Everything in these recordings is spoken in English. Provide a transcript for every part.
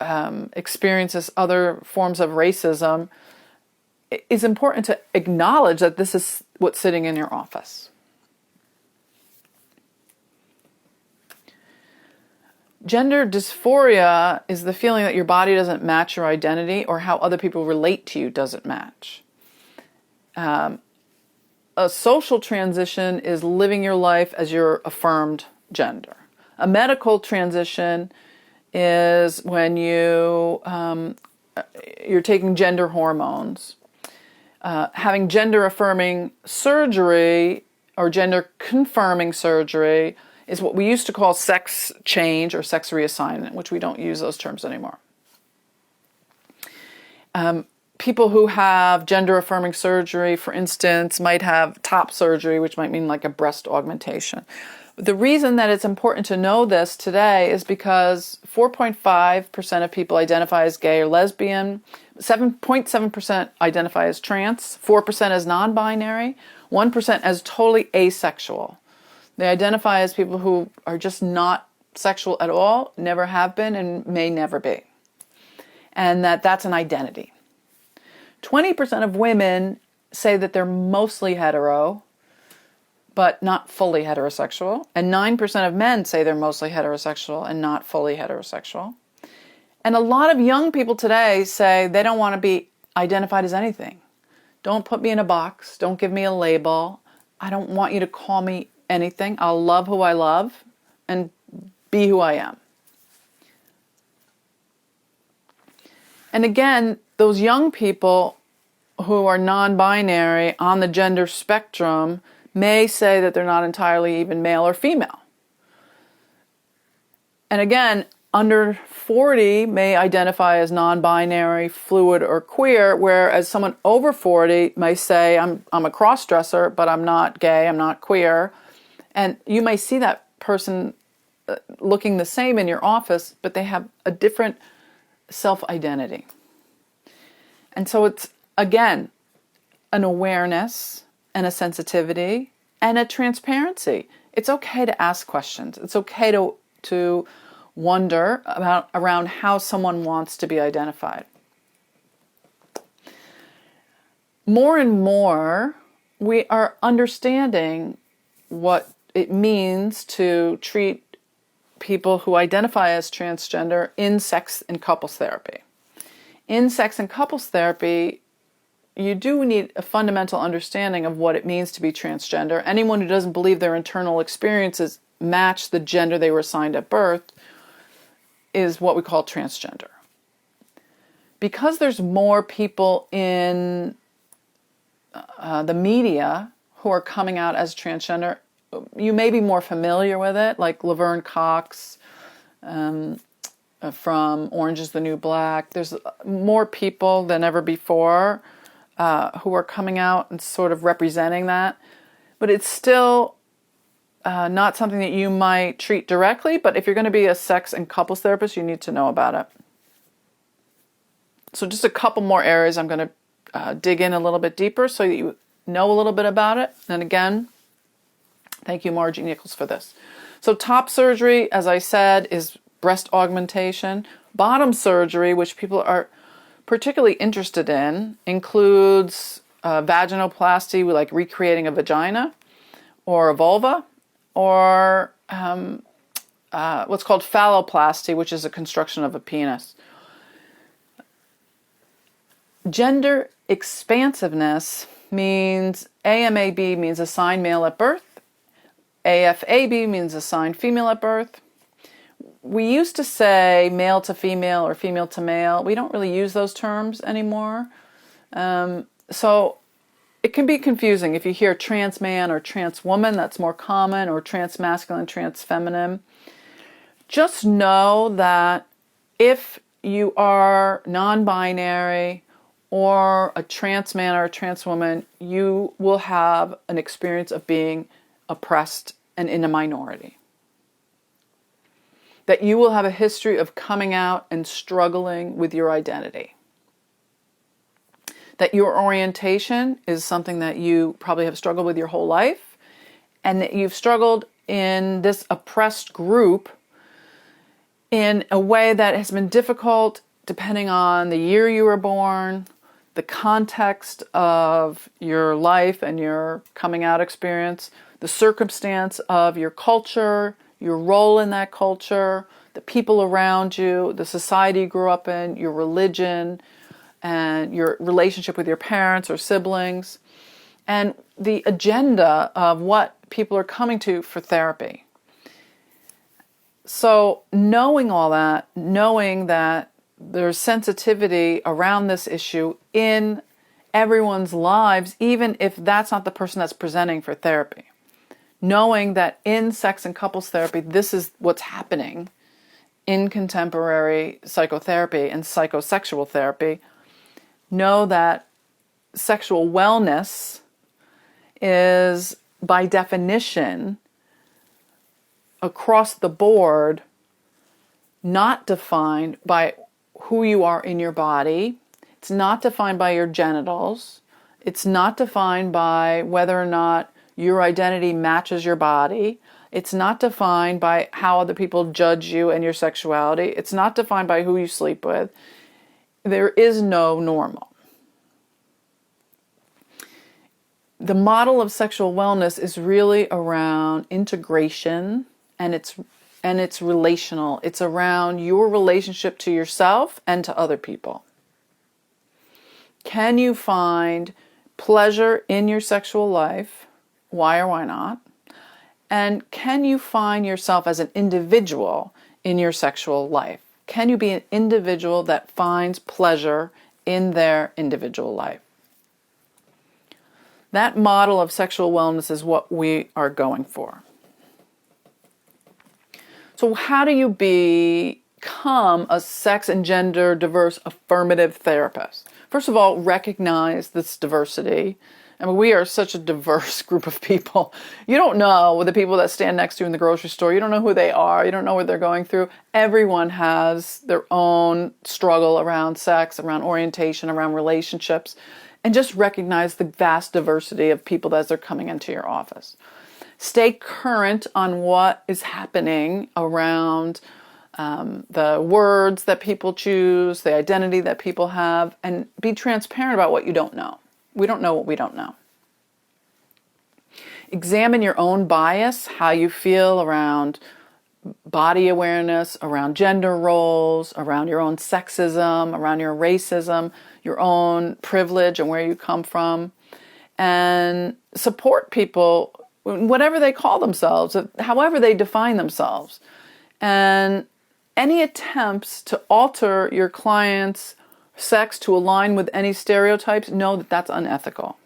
experiences other forms of racism, it's important to acknowledge that this is what's sitting in your office. Gender dysphoria is the feeling that your body doesn't match your identity or how other people relate to you doesn't match. A social transition is living your life as your affirmed gender. A medical transition is when you're taking gender hormones. Having gender-affirming surgery or gender-confirming surgery is what we used to call sex change or sex reassignment, which we don't use those terms anymore. People who have gender-affirming surgery, for instance, might have top surgery, which might mean like a breast augmentation. The reason that it's important to know this today is because 4.5% of people identify as gay or lesbian, 7.7% identify as trans, 4% as non-binary, 1% as totally asexual. They identify as people who are just not sexual at all, never have been, and may never be. And that's an identity. 20% of women say that they're mostly hetero, but not fully heterosexual. And 9% of men say they're mostly heterosexual and not fully heterosexual. And a lot of young people today say they don't want to be identified as anything. Don't put me in a box. Don't give me a label. I don't want you to call me anything. I'll love who I love and be who I am. And again, those young people who are non-binary on the gender spectrum may say that they're not entirely even male or female. And again, under 40 may identify as non-binary, fluid, or queer, whereas someone over 40 may say, I'm a cross-dresser, but I'm not gay, I'm not queer. And you may see that person looking the same in your office, but they have a different self-identity. And so it's, again, an awareness and a sensitivity and a transparency. It's okay to ask questions. It's okay to wonder around how someone wants to be identified. More and more, we are understanding what it means to treat people who identify as transgender in sex and couples therapy. In sex and couples therapy, you do need a fundamental understanding of what it means to be transgender. Anyone who doesn't believe their internal experiences match the gender they were assigned at birth is what we call transgender. Because there's more people in the media who are coming out as transgender, you may be more familiar with it, like Laverne Cox from Orange is the New Black. There's more people than ever before who are coming out and sort of representing that. But it's still not something that you might treat directly, but if you're going to be a sex and couples therapist, you need to know about it. So just a couple more areas I'm going to dig in a little bit deeper so that you know a little bit about it. And again, thank you, Margie Nichols, for this. So top surgery, as I said, is breast augmentation. Bottom surgery, which people are particularly interested in, includes vaginoplasty, like recreating a vagina or a vulva, or what's called phalloplasty, which is a construction of a penis. Gender expansiveness means AMAB means assigned male at birth. AFAB means assigned female at birth. We used to say male to female or female to male. We don't really use those terms anymore. So it can be confusing. If you hear trans man or trans woman, that's more common, or trans masculine, trans feminine. Just know that if you are non-binary or a trans man or a trans woman, you will have an experience of being oppressed and in a minority. That you will have a history of coming out and struggling with your identity. That your orientation is something that you probably have struggled with your whole life, and that you've struggled in this oppressed group in a way that has been difficult depending on the year you were born, the context of your life and your coming out experience, the circumstance of your culture, your role in that culture, the people around you, the society you grew up in, your religion, and your relationship with your parents or siblings, and the agenda of what people are coming to for therapy. So knowing all that, knowing that there's sensitivity around this issue in everyone's lives, even if that's not the person that's presenting for therapy. Knowing that in sex and couples therapy, this is what's happening in contemporary psychotherapy and psychosexual therapy. Know that sexual wellness is, by definition, across the board, not defined by who you are in your body. It's not defined by your genitals. It's not defined by whether or not your identity matches your body. It's not defined by how other people judge you and your sexuality. It's not defined by who you sleep with. There is no normal. The model of sexual wellness is really around integration, and it's relational. It's around your relationship to yourself and to other people. Can you find pleasure in your sexual life? Why or why not? And can you find yourself as an individual in your sexual life? Can you be an individual that finds pleasure in their individual life? That model of sexual wellness is what we are going for. So how do you become a sex and gender diverse affirmative therapist? First of all, recognize this diversity. I mean, we are such a diverse group of people. You don't know the people that stand next to you in the grocery store. You don't know who they are. You don't know what they're going through. Everyone has their own struggle around sex, around orientation, around relationships. And just recognize the vast diversity of people as they're coming into your office. Stay current on what is happening around the words that people choose, the identity that people have, and be transparent about what you don't know. We don't know what we don't know. Examine your own bias, how you feel around body awareness, around gender roles, around your own sexism, around your racism, your own privilege and where you come from, and support people, whatever they call themselves, however they define themselves. And any attempts to alter your client's sex to align with any stereotypes, know that that's unethical.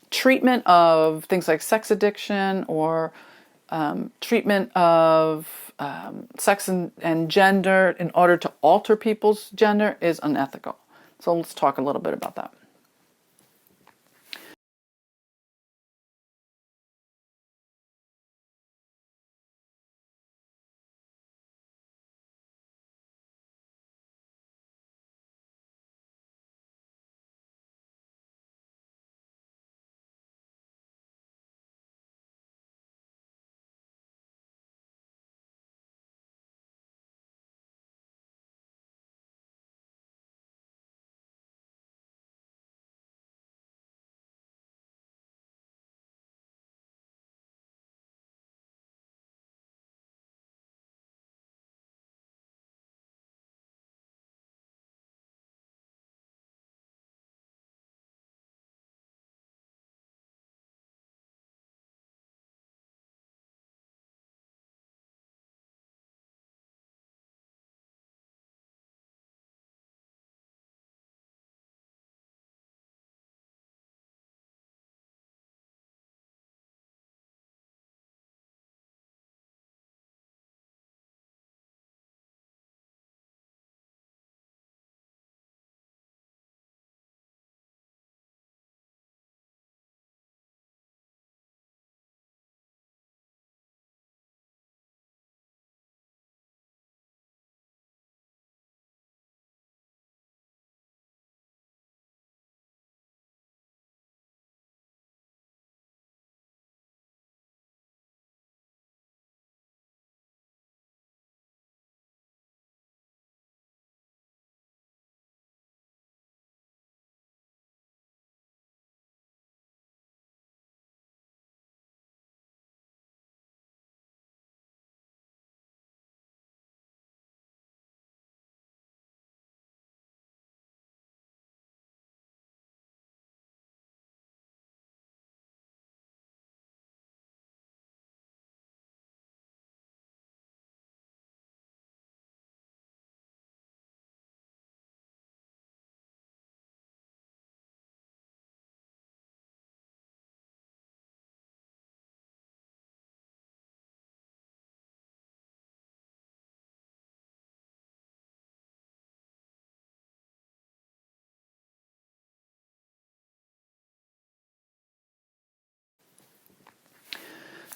Treatment of things like sex addiction or treatment of sex and gender in order to alter people's gender is unethical. So let's talk a little bit about that.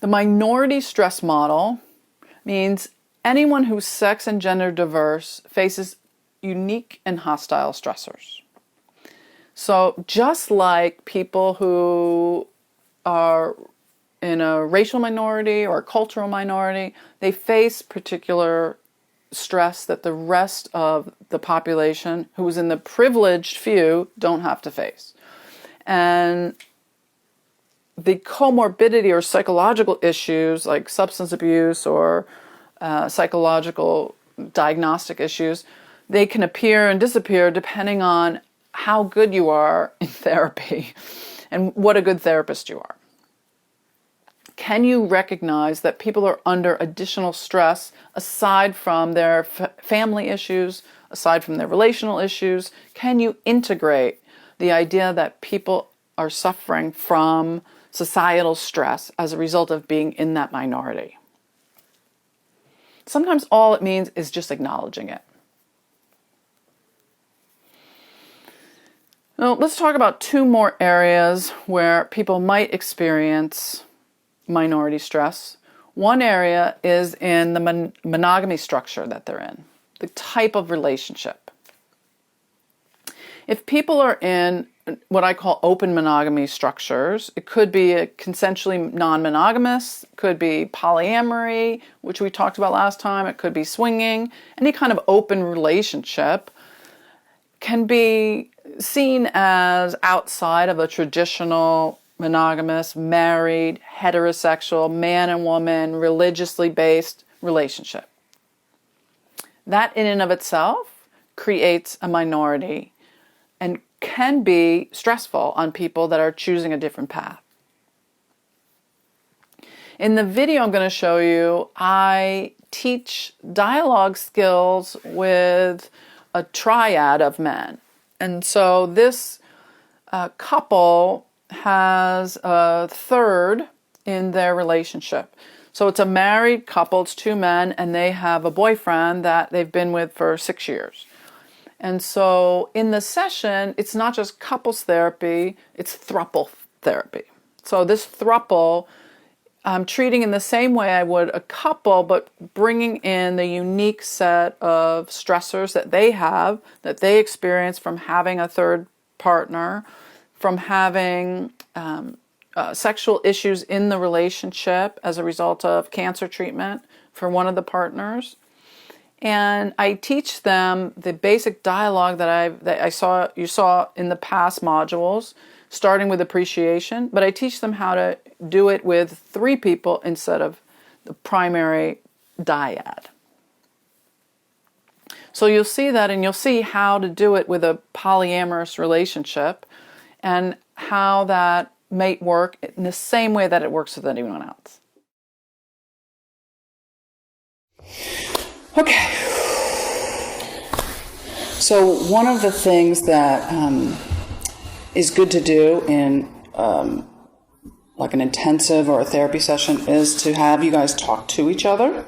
The minority stress model means anyone who's sex and gender diverse faces unique and hostile stressors. So just like people who are in a racial minority or a cultural minority, they face particular stress that the rest of the population who is in the privileged few don't have to face. And the comorbidity or psychological issues like substance abuse or psychological diagnostic issues, they can appear and disappear depending on how good you are in therapy and what a good therapist you are. Can you recognize that people are under additional stress aside from their family issues, aside from their relational issues? Can you integrate the idea that people are suffering from societal stress as a result of being in that minority? Sometimes all it means is just acknowledging it. Now, let's talk about two more areas where people might experience minority stress. One area is in the monogamy structure that they're in, the type of relationship. If people are in what I call open monogamy structures, it could be a consensually non-monogamous, it could be polyamory, which we talked about last time, it could be swinging, any kind of open relationship can be seen as outside of a traditional monogamous, married, heterosexual, man and woman, religiously based relationship. That in and of itself creates a minority and can be stressful on people that are choosing a different path. In the video I'm going to show you, I teach dialogue skills with a triad of men. And so this couple has a third in their relationship. So it's a married couple, it's two men, and they have a boyfriend that they've been with for 6 years. And so in the session, it's not just couples therapy, it's throuple therapy. So this throuple, I'm treating in the same way I would a couple, but bringing in the unique set of stressors that they have, that they experience from having a third partner, from having sexual issues in the relationship as a result of cancer treatment for one of the partners. And I teach them the basic dialogue that you saw in the past modules, starting with appreciation, but I teach them how to do it with 3 people instead of the primary dyad. So you'll see that, and you'll see how to do it with a polyamorous relationship and how that may work in the same way that it works with anyone else. Okay. So one of the things that is good to do in like an intensive or a therapy session is to have you guys talk to each other.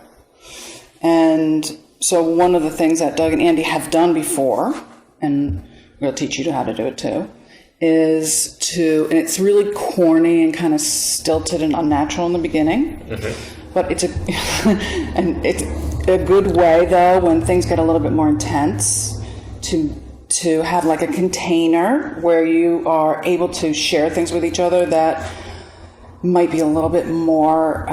And so one of the things that Doug and Andy have done before, and we'll teach you how to do it too, is to, and it's really corny and kind of stilted and unnatural in the beginning, but it's a good way though when things get a little bit more intense to have like a container where you are able to share things with each other that might be a little bit more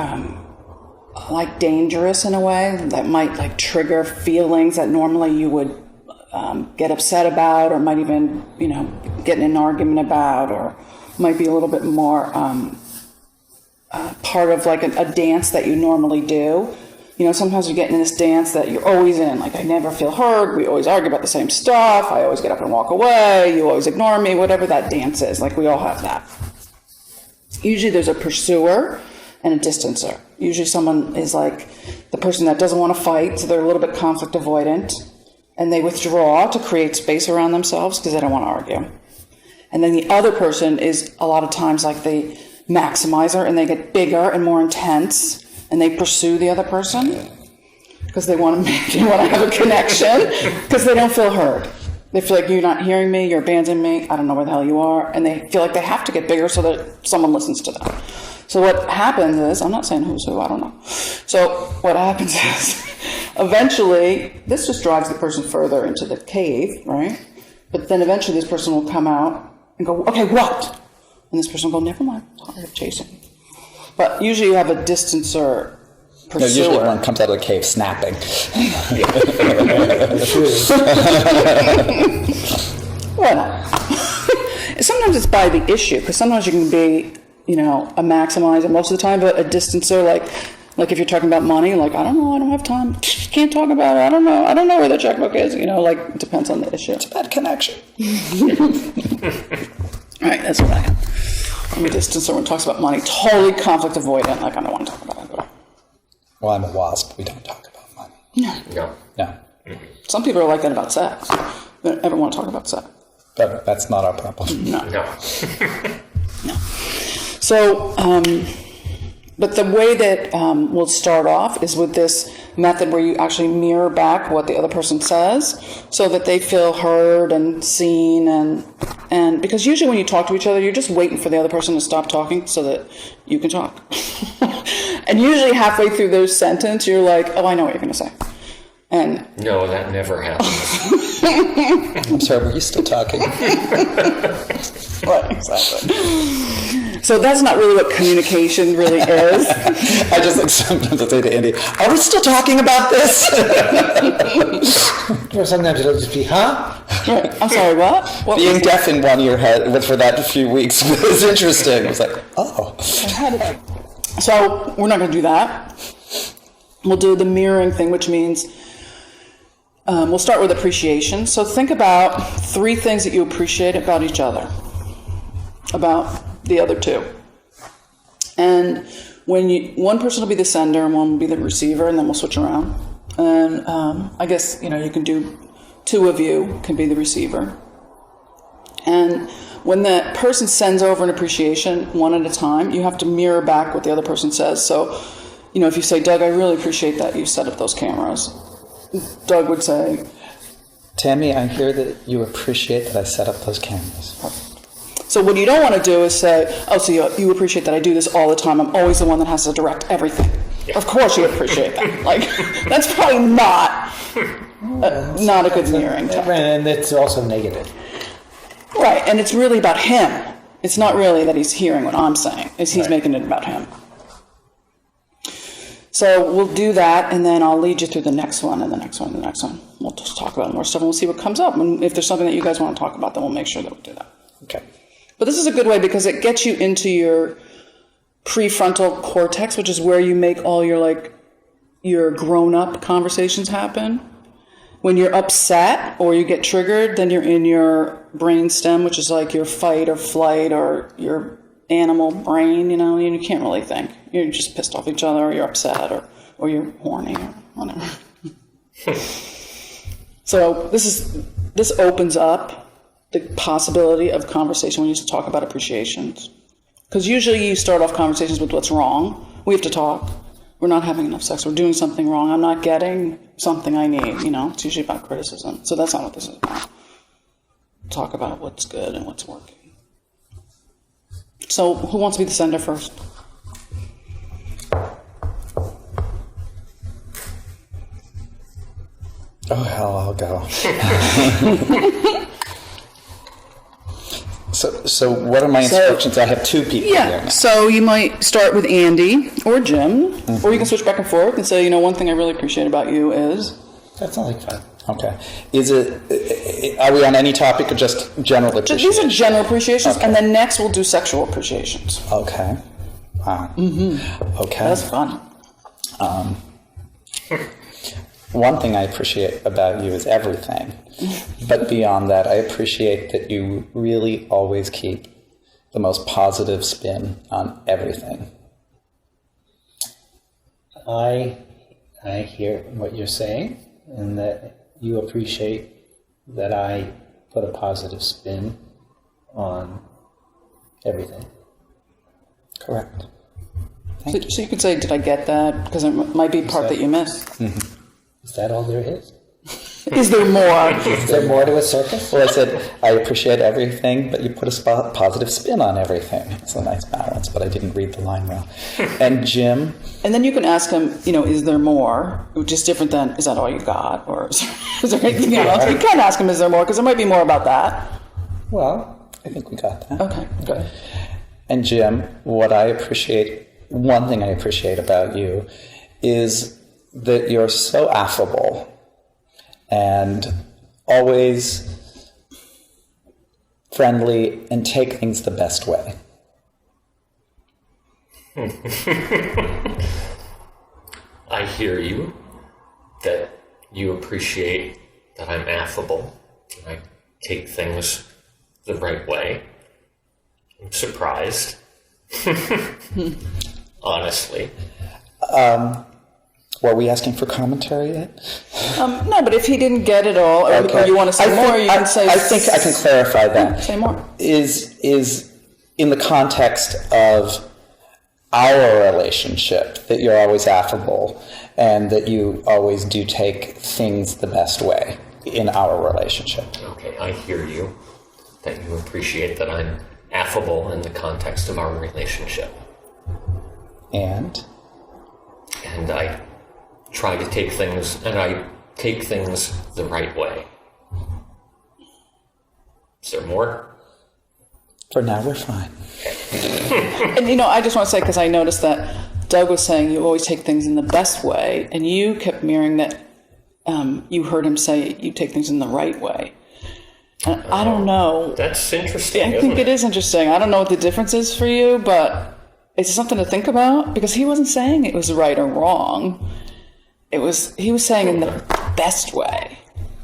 like dangerous in a way, that might like trigger feelings that normally you would get upset about, or might even, get in an argument about, or might be a little bit more part of like a dance that you normally do. Sometimes you get in this dance that you're always in, like I never feel heard, we always argue about the same stuff, I always get up and walk away, you always ignore me, whatever that dance is, like we all have that. Usually there's a pursuer and a distancer. Usually someone is like the person that doesn't want to fight, so they're a little bit conflict avoidant, and they withdraw to create space around themselves because they don't want to argue. And then the other person is a lot of times like the maximizer, and they get bigger and more intense, and they pursue the other person because they want to have a connection because they don't feel heard. They feel like you're not hearing me, you're abandoning me, I don't know where the hell you are, and they feel like they have to get bigger so that someone listens to them. So what happens is, I'm not saying who's who, I don't know. So what happens is, eventually, this just drives the person further into the cave, right? But then eventually this person will come out and go, okay, what? And this person will go, never mind, I'm tired of chasing. But usually you have a distancer pursuer. No, usually one comes out of the cave snapping. Well, sometimes it's by the issue, because sometimes you can be, a maximizer most of the time, but a distancer, like if you're talking about money, like, I don't know, I don't have time, can't talk about it, I don't know where the checkbook is, it depends on the issue. It's a bad connection. All right, that's what I am. I'm a distancer when it talks about money, totally conflict avoidant, like I don't want to talk about it. Well, I'm a wasp. We don't talk about money. No. No. Some people are like that about sex. They don't ever want to talk about sex. But that's not our problem. No. No. So, but the way that we'll start off is with this method where you actually mirror back what the other person says so that they feel heard and seen, and because usually when you talk to each other, you're just waiting for the other person to stop talking so that you can talk. And usually halfway through those sentences, you're like, oh, I know what you're going to say. And no, that never happens. I'm sorry, were you still talking? Right, exactly. So that's not really what communication really is. I just like sometimes I say to Andy, are we still talking about this? Or sometimes it'll just be, huh? Right. I'm sorry, what Being deaf in one ear for that few weeks was interesting. I was like, oh. So we're not going to do that. We'll do the mirroring thing, which means we'll start with appreciation. So think about 3 things that you appreciate about each other, about the other two. And one person will be the sender and one will be the receiver, and then we'll switch around. And I guess, you can do 2 of you can be the receiver. And when the person sends over an appreciation one at a time, you have to mirror back what the other person says. So, if you say, Doug, I really appreciate that you set up those cameras. Doug would say, Tammy, I hear that you appreciate that I set up those cameras. So what you don't want to do is say, oh, so you appreciate that I do this all the time. I'm always the one that has to direct everything. Yeah. Of course you appreciate that. That's probably not a good mirroring technique. And it's also negative. Right, and it's really about him. It's not really that he's hearing what I'm saying. He's making it about him. So we'll do that, and then I'll lead you through the next one, and the next one, and the next one. We'll just talk about more stuff, and we'll see what comes up. And if there's something that you guys want to talk about, then we'll make sure that we do that. Okay. But this is a good way because it gets you into your prefrontal cortex, which is where you make all your grown-up conversations happen. When you're upset or you get triggered, then you're in your brain stem, which is like your fight or flight or your animal brain, and you can't really think. You're just pissed off at each other, or you're upset, or you're horny, or whatever. So this opens up the possibility of conversation when you talk about appreciations. Because usually you start off conversations with what's wrong. We have to talk. We're not having enough sex. We're doing something wrong. I'm not getting something I need. It's usually about criticism. So that's not what this is about. Talk about what's good and what's working. So who wants to be the sender first? Oh, hell, I'll go. So what are my instructions? I have 2 people there now. So you might start with Andy or Jim, or you can switch back and forth and say, one thing I really appreciate about you is... That sounds like fun. Okay. Are we on any topic or just general appreciations? These are general appreciations, okay. And then next we'll do sexual appreciations. Okay. Wow. Mm-hmm. Okay. That's fun. One thing I appreciate about you is everything. But beyond that, I appreciate that you really always keep the most positive spin on everything. I hear what you're saying, and that you appreciate that I put a positive spin on everything. Correct. So you could say, did I get that? Because it might be part that you missed. Mm-hmm. Is that all there is? Is there more? Is there more to a circus? Well, I said, I appreciate everything, but you put a positive spin on everything. It's a nice balance, but I didn't read the line well. And Jim? And then you can ask him, is there more? Which is different than, is that all you got? Or is there anything else? You can ask him, is there more? Because there might be more about that. Well, I think we got that. Okay, good. And Jim, one thing I appreciate about you is that you're so affable and always friendly and take things the best way. I hear you, that you appreciate that I'm affable, and I take things the right way. I'm surprised. Honestly. Were we asking for commentary yet? No, but if he didn't get it all, or you want to say more, you can say... I think I can clarify that. Say more. Is in the context of our relationship, that you're always affable and that you always do take things the best way in our relationship. Okay, I hear you, that you appreciate that I'm affable in the context of our relationship. And I try to take things the right way. Is there more? for now, we're fine. And I just want to say, because I noticed that Doug was saying you always take things in the best way, and you kept mirroring that. You heard him say you take things in the right way. And I don't know. That's interesting. I think it is interesting. I don't know what the difference is for you, but it's something to think about, because he wasn't saying it was right or wrong. He was saying in the best way.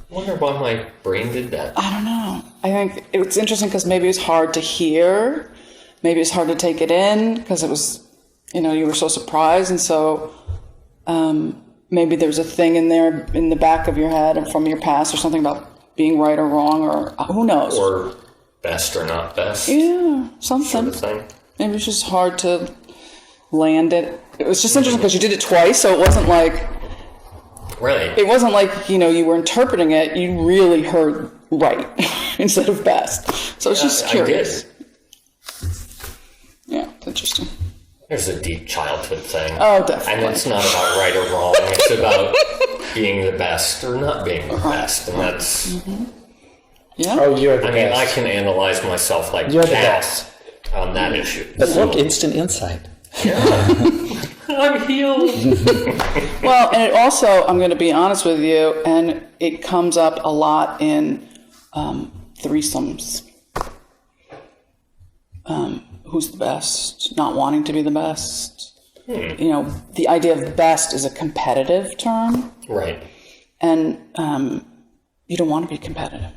I wonder why my brain did that. I don't know. I think it's interesting because maybe it's hard to hear. Maybe it's hard to take it in because it was, you were so surprised. And so maybe there's a thing in there in the back of your head and from your past or something about being right or wrong, or who knows. Or best or not best. Yeah, something. Sort of thing. Maybe it's just hard to land it. It was just interesting because you did it twice, so it wasn't like... Right. It wasn't like, you were interpreting it. You really heard right instead of best. So it's just curious. I did. Yeah, it's interesting. There's a deep childhood thing. Oh, definitely. And it's not about right or wrong. It's about being the best or not being the best. And that's... Mm-hmm. Yeah. Oh, you're the best. I mean, I can analyze myself like You're the that best. on that issue. But look, instant insight. Yeah. I'm healed. Well, and it also, I'm going to be honest with you, and it comes up a lot in threesomes. Who's the best? Not wanting to be the best. The idea of the best is a competitive term. Right. And you don't want to be competitive.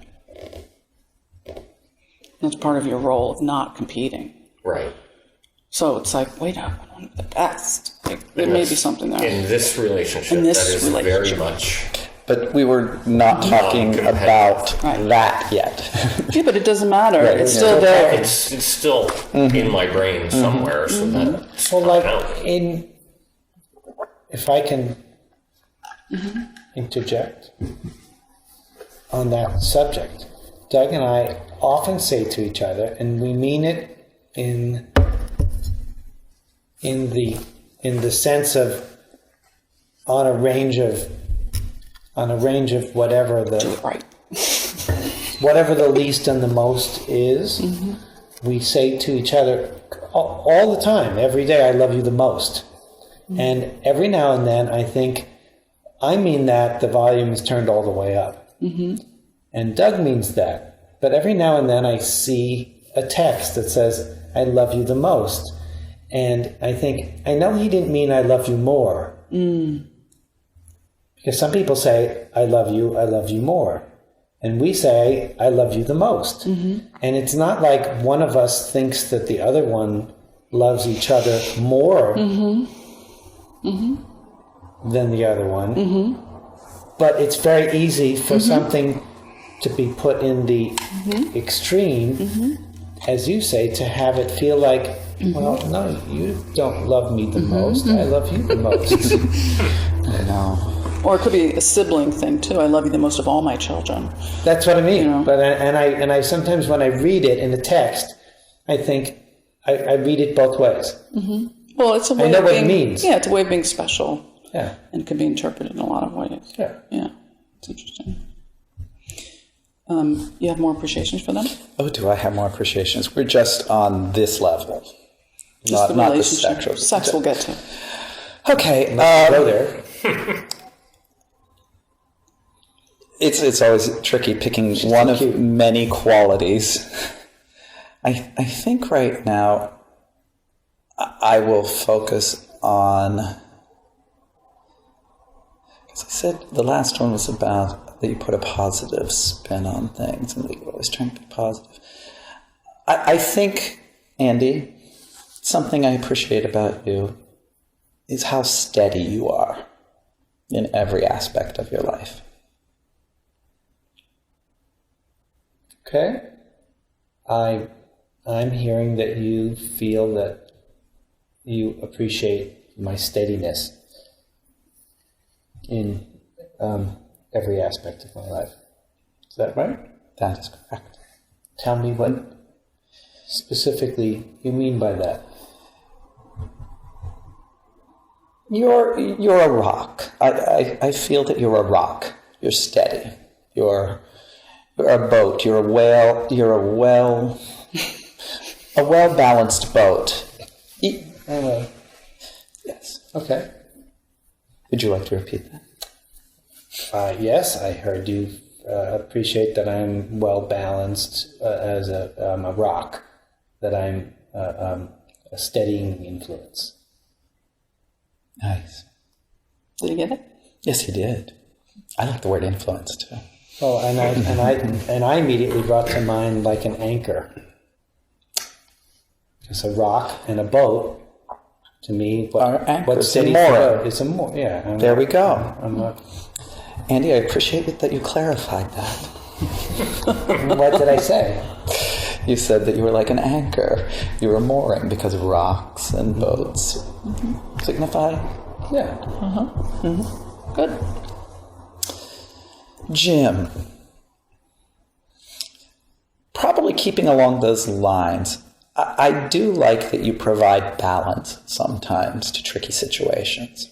That's part of your role of not competing. Right. So it's like, wait up, I want to be the best. There may be something there. In this relationship, that is very much... But we were not talking about that yet. Yeah, but it doesn't matter. Right, it's still there. It's still in my brain somewhere, so that's Well, not like out. if I can interject on that subject, Doug and I often say to each other, and we mean it in the sense of on a range of whatever whatever the least and the most is, we say to each other all the time, every day, I love you the most. And every now and then I think, I mean that, the volume is turned all the way up. And Doug means that. But every now and then I see a text that says, I love you the most. And I think, I know he didn't mean I love you more. Because some people say, I love you more. And we say, I love you the most. And it's not like one of us thinks that the other one loves each other more than the other one. But it's very easy for something to be put in the extreme, as you say, to have it feel like, well, no, you don't love me the most. I love you the most. I know. Or it could be a sibling thing too. I love you the most of all my children. That's what I mean. You know? But I sometimes when I read it in the text, I think I read it both ways. Well, it's a way I know of what being, it means. Yeah, it's a way of being special. Yeah. And can be interpreted in a lot of ways. Yeah. Yeah. It's interesting. You have more appreciations for them? Oh, do I have more appreciations? We're just on this level. Just the not the relationship. sexual. Sex we'll get to. Okay. Go there. It's always tricky picking one of many qualities. I think right now I will focus on, because I said the last one was about that you put a positive spin on things and that you're always trying to be positive. I think, Andy, something I appreciate about you is how steady you are in every aspect of your life. Okay. I'm hearing that you feel that you appreciate my steadiness in every aspect of my life. Is that right? That is correct. Tell me what specifically you mean by that. You're a rock. I feel that you're a rock. You're steady. You're a boat. You're a whale. You're a well-balanced boat. Yes. Okay. Would you like to repeat that? Yes, I heard you appreciate that I'm well balanced as a rock, that I'm a steadying influence. Nice. Did you get it? Yes, he did. I like the word influence too. Oh, and I immediately brought to mind like an anchor. It's a rock and a boat. To me, what's steady for a boat? It's a mooring. Yeah. There we go. I'm not. Andy, I appreciate it that you clarified that. What did I say? You said that you were like an anchor. You were mooring because rocks and boats signify. Yeah. Good. Jim. Probably keeping along those lines. I do like that you provide balance sometimes to tricky situations.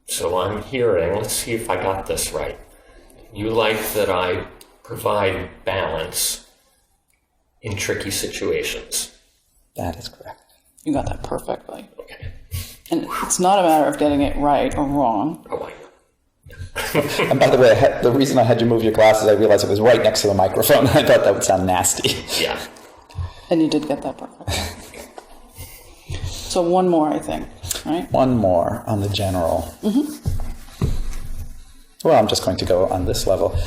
So I'm hearing, let's see if I got this right. You like that I provide balance in tricky situations. That is correct. You got that perfectly. Okay. And it's not a matter of getting it right or wrong. Oh, I know. And by the way, the reason I had you move your glasses, I realized it was right next to the microphone. I thought that would sound nasty. Yeah. And you did get that perfect. So one more, I think, right? One more on the general. Well, I'm just going to go on this level.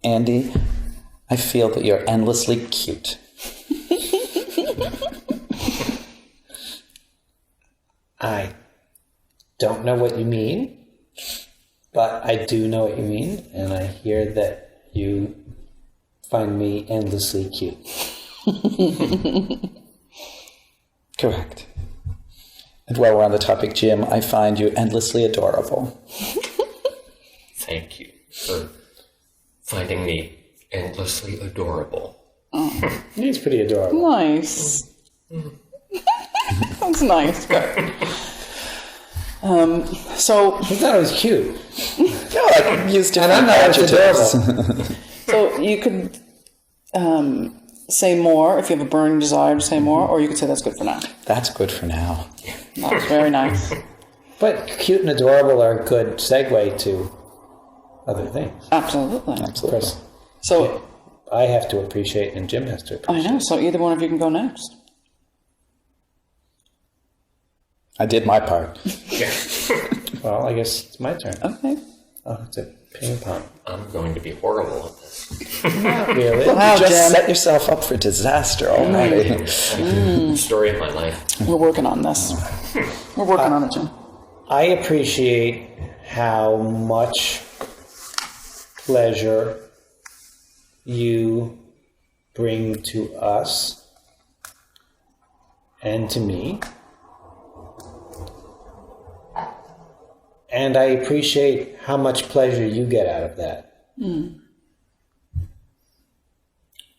Andy, I feel that you're endlessly cute. I don't know what you mean, but I do know what you mean, and I hear that you find me endlessly cute. Correct. And while we're on the topic, Jim, I find you endlessly adorable. Thank you for finding me endlessly adorable. He's pretty adorable. Nice. That's nice. Good. So I thought it was cute. No, I can use different And I'm not as adjectives. adorable. So you could say more if you have a burning desire to say more, or you could say that's good for now. That's good for now. That was very nice. But cute and adorable are a good segue to other things. Absolutely. Of Absolutely. course, So I have to appreciate and Jim has to I appreciate. know. So either one of you can go next. I did my part. Yeah. Well, I guess it's my turn. Okay. Oh, it's a ping pong. I'm going to be horrible at this. Not really. Wow, You just Jim. set yourself up for disaster already. Story of my life. We're working on this. We're working on it, Jim. I appreciate how much pleasure you bring to us and to me And I appreciate how much pleasure you get out of that.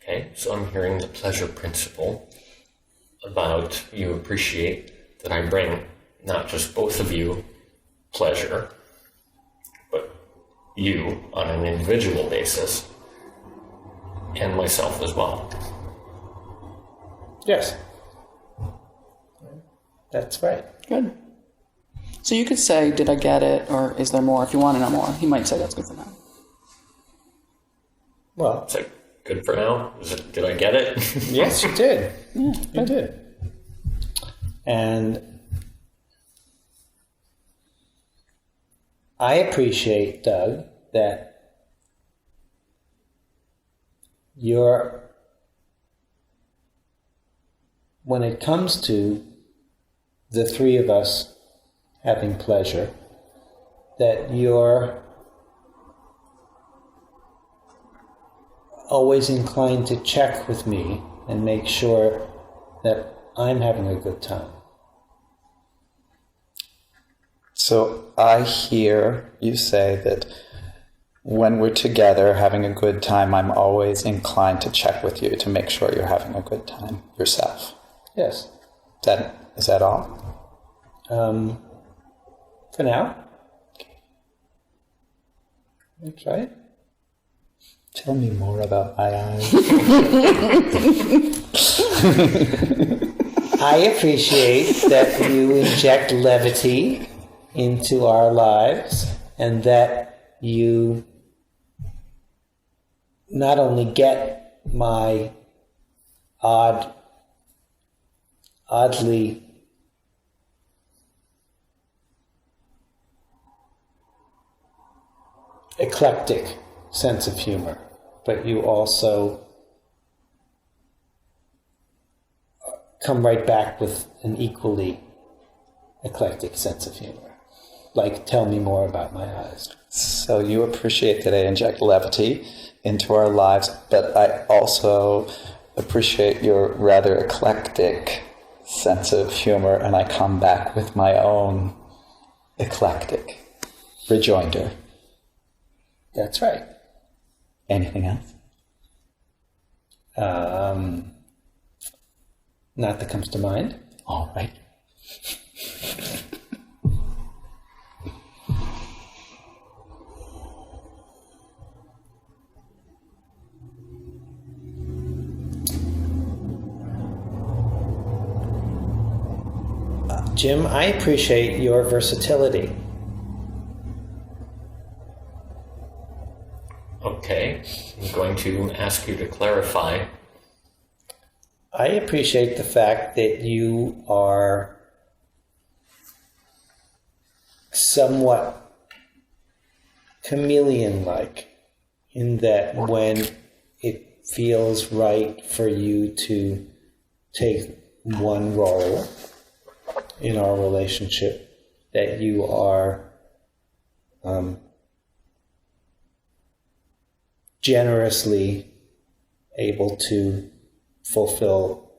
Okay, so I'm hearing the pleasure principle about you appreciate that I bring not just both of you pleasure, but you on an individual basis, and myself as well. Yes. That's right. Good. So you could say, did I get it? Or is there more? If you want to know more, he might say that's good for now. Well, It's like, good for now? Did I get it? yes, you did. Yeah, You did. And I appreciate, Doug, that when it comes to the three of us having pleasure, that you're always inclined to check with me and make sure that I'm having a good time. So I hear you say that when we're together having a good time, I'm always inclined to check with you to make sure you're having a good time yourself. Yes. Is that all? For now. That's right. Tell me more about my eyes. I appreciate that you inject levity into our lives and that you not only get my oddly eclectic sense of humor, but you also come right back with an equally eclectic sense of humor. Like, tell me more about my eyes. So you appreciate that I inject levity into our lives, but I also appreciate your rather eclectic sense of humor, and I come back with my own eclectic rejoinder. That's right. Anything else? Not that comes to mind. All right. Jim, I appreciate your versatility. Okay, I'm going to ask you to clarify. I appreciate the fact that you are somewhat chameleon-like in that when it feels right for you to take one role in our relationship, that you are generously able to fulfill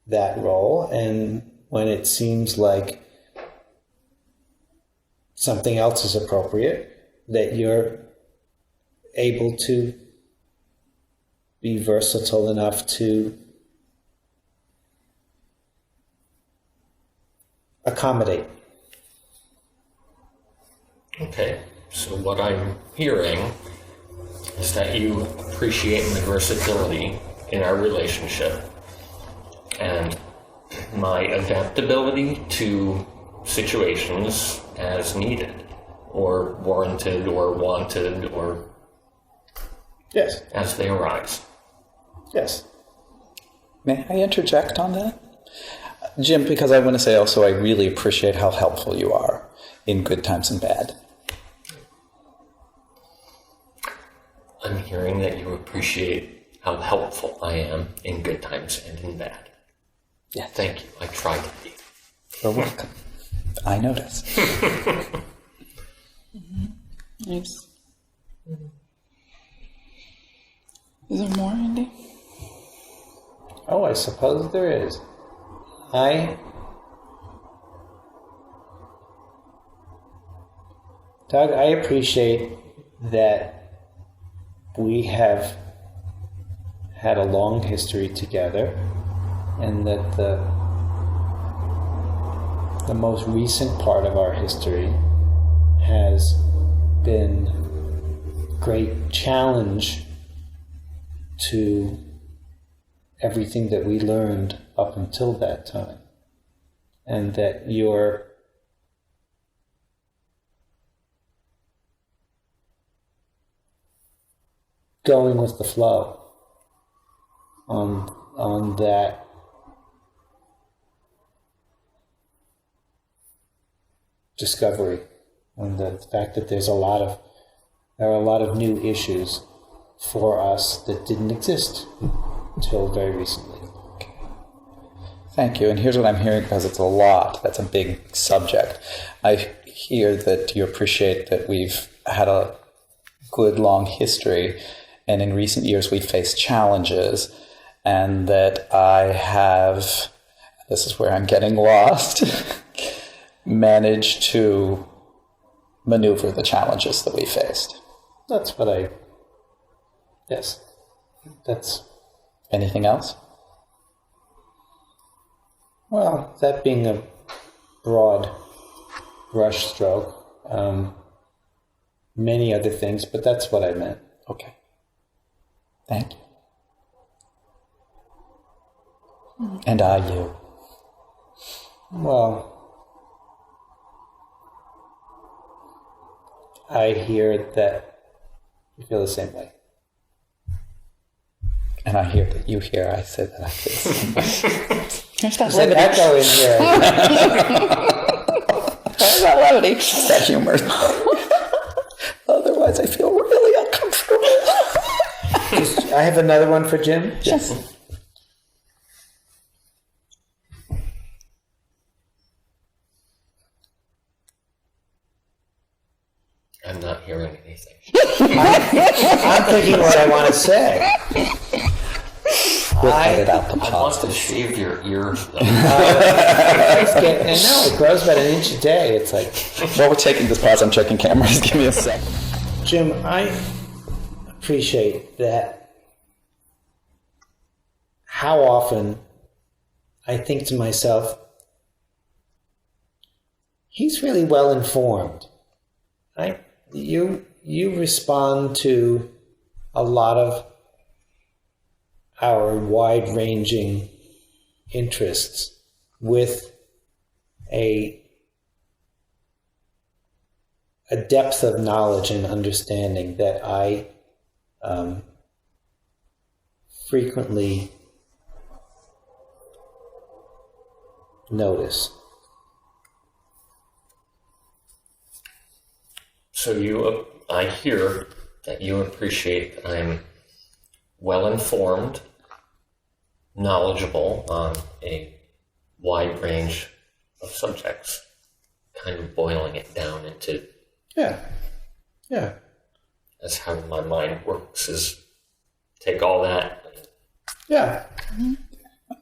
that role, and when it seems like something else is appropriate, that you're able to be versatile enough to accommodate. Okay, so what I'm hearing is that you appreciate my versatility in our relationship and my adaptability to situations as needed or warranted or wanted or Yes. as they arise. Yes. May I interject on that? Jim, because I want to say also I really appreciate how helpful you are in good times and bad. I'm hearing that you appreciate how helpful I am in good times and in bad. Yeah. Thank you. I try to be. You're welcome. I notice. Nice. Is there more, Andy? Oh, I suppose there is. I Doug, I appreciate that we have had a long history together, and that the most recent part of our history has been great challenge to everything that we learned up until that time, and that you're going with the flow on that discovery, and the fact that there are a lot of new issues for us that didn't exist until very recently. Thank you. And here's what I'm hearing, because it's a lot. That's a big subject. I hear that you appreciate that we've had a good long history, and in recent years we've faced challenges, and that I have, this is where I'm getting lost, managed to maneuver the challenges that we faced. Yes. That's, anything else? well, that being a broad brush stroke, many other things, but that's what I meant. Okay. Thank you. And you. Well, I hear that you feel the same way. And I hear that you hear I say that I feel the same way. There's that There's an levity. echo in here. There's that levity. That humor. Otherwise I feel really uncomfortable. I have another one for Jim. Yes. I'm not hearing anything. I'm thinking what I want to say. We'll edit out the I want to positive. shave your ears, though. I know, it grows about an inch a day. It's like, While we're taking this pause, I'm checking cameras. Give me a sec. Jim, I appreciate that. How often I think to myself, he's really well informed. Right? You respond to a lot of our wide-ranging interests with a depth of knowledge and understanding that I frequently notice. So I hear that you appreciate that I'm well-informed, knowledgeable on a wide range of subjects, kind of boiling it down into, Yeah. that's how my mind works, is take all that and Yeah. Mm-hmm.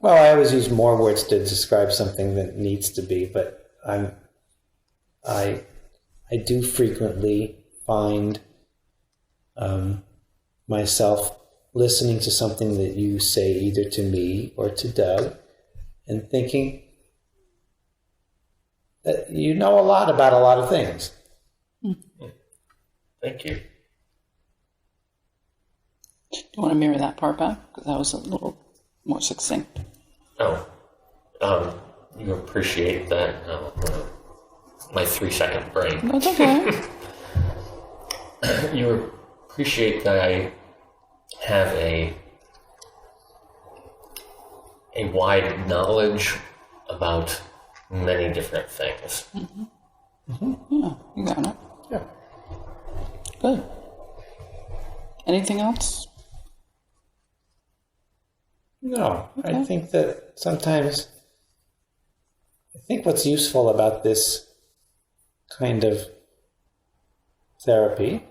Well, I always use more words to describe something than needs to be, but I do frequently find myself listening to something that you say either to me or to Doug and thinking that you know a lot about a lot of things. thank you. Do you want to mirror that part back? Because that was a little more succinct. Oh, you appreciate that, my 3-second brain. That's okay. You appreciate that I have a wide knowledge about many different things. Yeah, you got it. Yeah. Good. Anything else? No, I Okay. think that sometimes, I think what's useful about this kind of therapy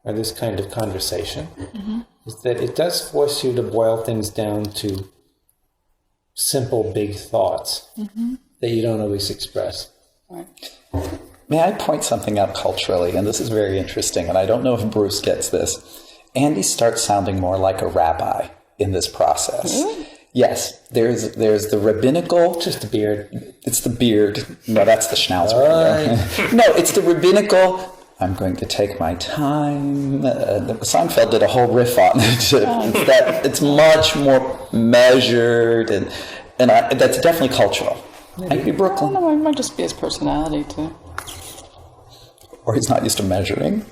or this kind of conversation is that it does force you to boil things down to simple, big thoughts that you don't always express. All right. May I point something out culturally? And this is very interesting, and I don't know if Bruce gets this. Andy starts sounding more like a rabbi in this process. Really? Yes, there's the rabbinical. Just the beard. It's the beard. No, that's the schnauzer. No, it's the rabbinical. I'm going to take my time. Seinfeld did a whole riff on it. It's much more measured, and that's definitely cultural. Might be I Brooklyn, don't know, it might just be his personality too. or he's not used to measuring.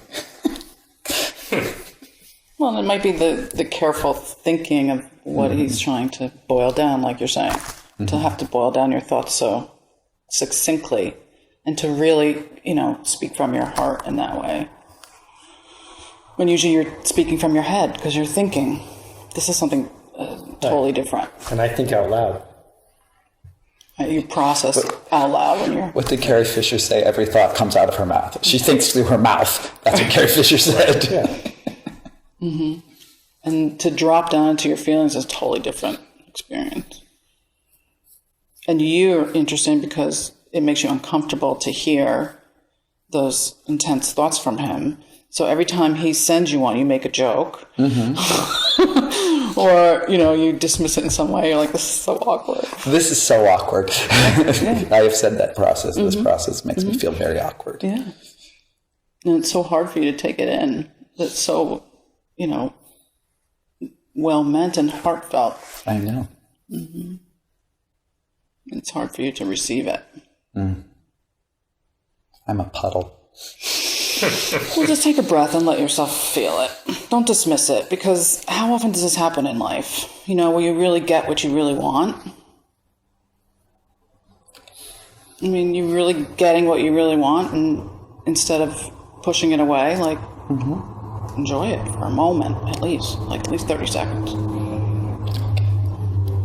Well, it might be the careful thinking of what he's trying to boil down, like you're saying. To have to boil down your thoughts so succinctly and to really, speak from your heart in that way. When usually you're speaking from your head because you're thinking. This is something totally different. And I think out loud. You process out loud when you're... What did Carrie Fisher say? Every thought comes out of her mouth. She thinks through her mouth. That's what Carrie Fisher said. Yeah. And to drop down into your feelings is a totally different experience. And you're interesting because it makes you uncomfortable to hear those intense thoughts from him. So every time he sends you one, you make a joke. Or, you dismiss it in some way. You're like, this is so awkward. This is so awkward. I have said that process. This process makes me feel very awkward. Yeah. And it's so hard for you to take it in. It's so, well meant and heartfelt. I know. It's hard for you to receive it. I'm a puddle. Well, just take a breath and let yourself feel it. Don't dismiss it, because how often does this happen in life? Where you really get what you really want? I mean, you're really getting what you really want, and instead of pushing it away, enjoy it for a moment, at least 30 seconds.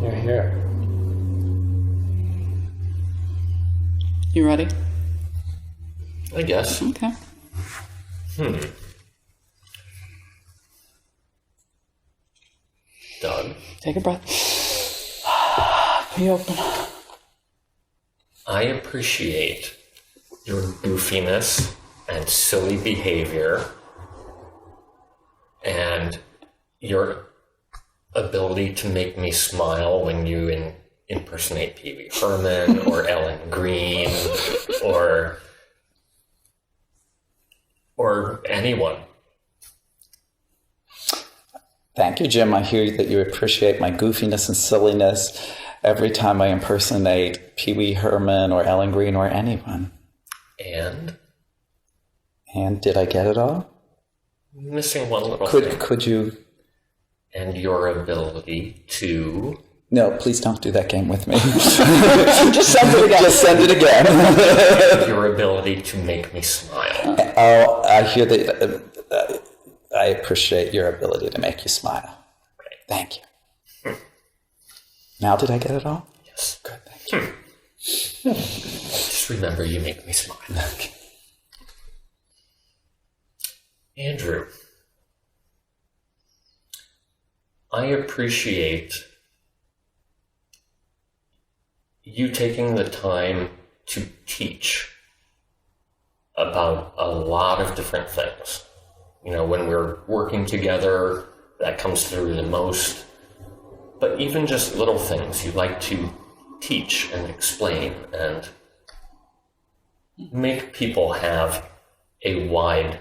You're here. You ready? I guess. Okay. Doug, Take a breath. Be open. I appreciate your goofiness and silly behavior and your ability to make me smile when you impersonate Pee Wee Herman or Ellen Green or anyone. Thank you, Jim. I hear that you appreciate my goofiness and silliness every time I impersonate Pee Wee Herman or Ellen Green or anyone. And did I get it all? missing one little thing. Could you? And your ability to... No, please don't do that game with me. Just send it again. Just send it again. your ability to make me smile. Oh, I hear that. I appreciate your ability to make you smile. Great. Thank you. Now did I get it all? Yes. Good, thank you. Just remember, you make me smile. Okay. Andrew, I appreciate you taking the time to teach about a lot of different things. You know, when we're working together, that comes through the most. But even just little things, you like to teach and explain and make people have a wide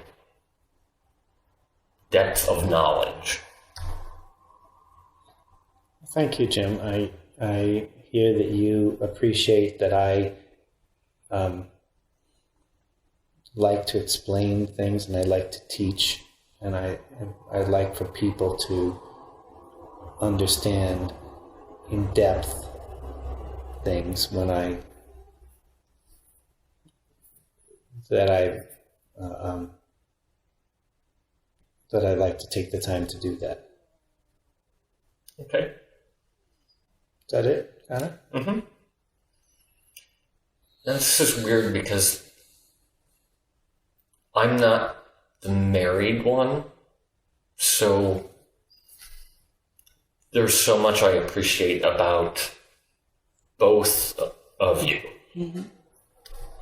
depth of knowledge. Thank you, Jim. I hear that you appreciate that I like to explain things and I like to teach, and I like for people to understand in depth things when I like to take the time to do that. Okay. Is that it, Connor? Mm-hmm. Now, this is weird because I'm not the married one, so there's so much I appreciate about both of you. Mm-hmm.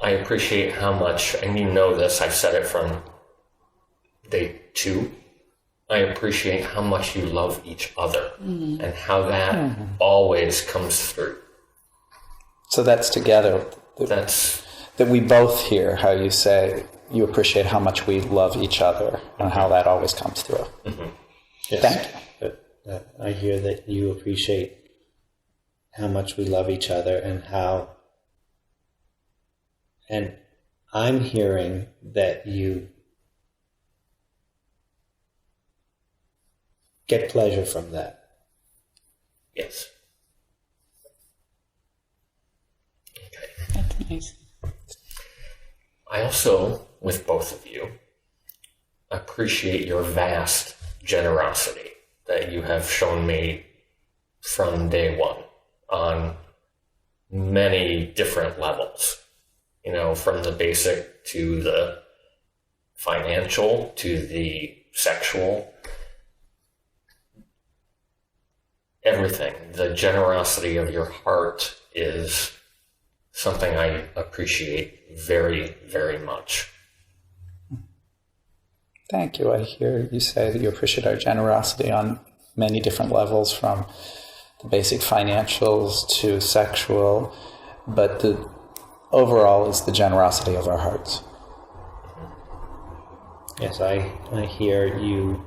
I appreciate how much, and you know this, I've said it from day 2, I appreciate how much you love each other and how that always comes through. So that's together. That's That we both hear how you say you appreciate how much we love each other and how that always comes through. Yes. Thank you. But I hear that you appreciate how much we love each other and I'm hearing that you get pleasure from that. yes. Okay. That's nice. I also, with both of you, appreciate your vast generosity that you have shown me from day 1 on many different levels. You know, from the basic to the financial to the sexual. Everything. The generosity of your heart is something I appreciate very, very much. Thank you. I hear you say that you appreciate our generosity on many different levels, from the basic financials to sexual, but the overall is the generosity of our hearts. Yes, I hear you.